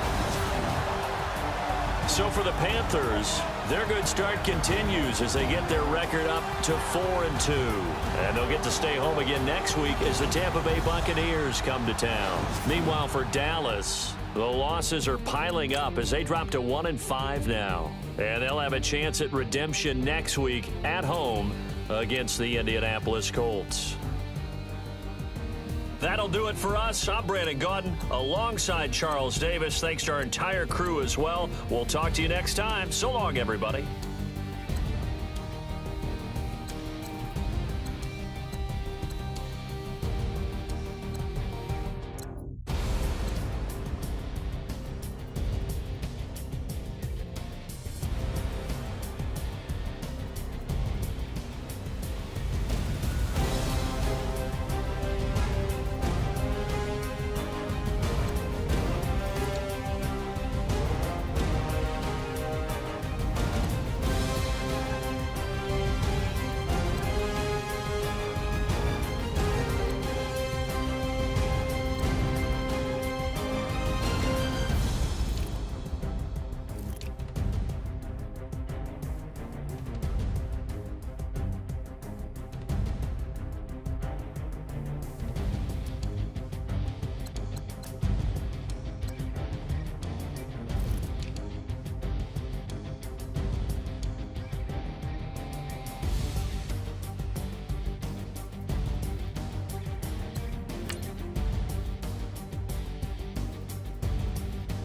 B: So for the Panthers, their good start continues as they get their record up to 4-2. And they'll get to stay home again next week as the Tampa Bay Buccaneers come to town. Meanwhile, for Dallas, the losses are piling up as they drop to 1-5 now. And they'll have a chance at redemption next week at home against the Indianapolis Colts. That'll do it for us. I'm Brandon Gaudin alongside Charles Davis. Thanks to our entire crew as well. We'll talk to you next time. So long, everybody.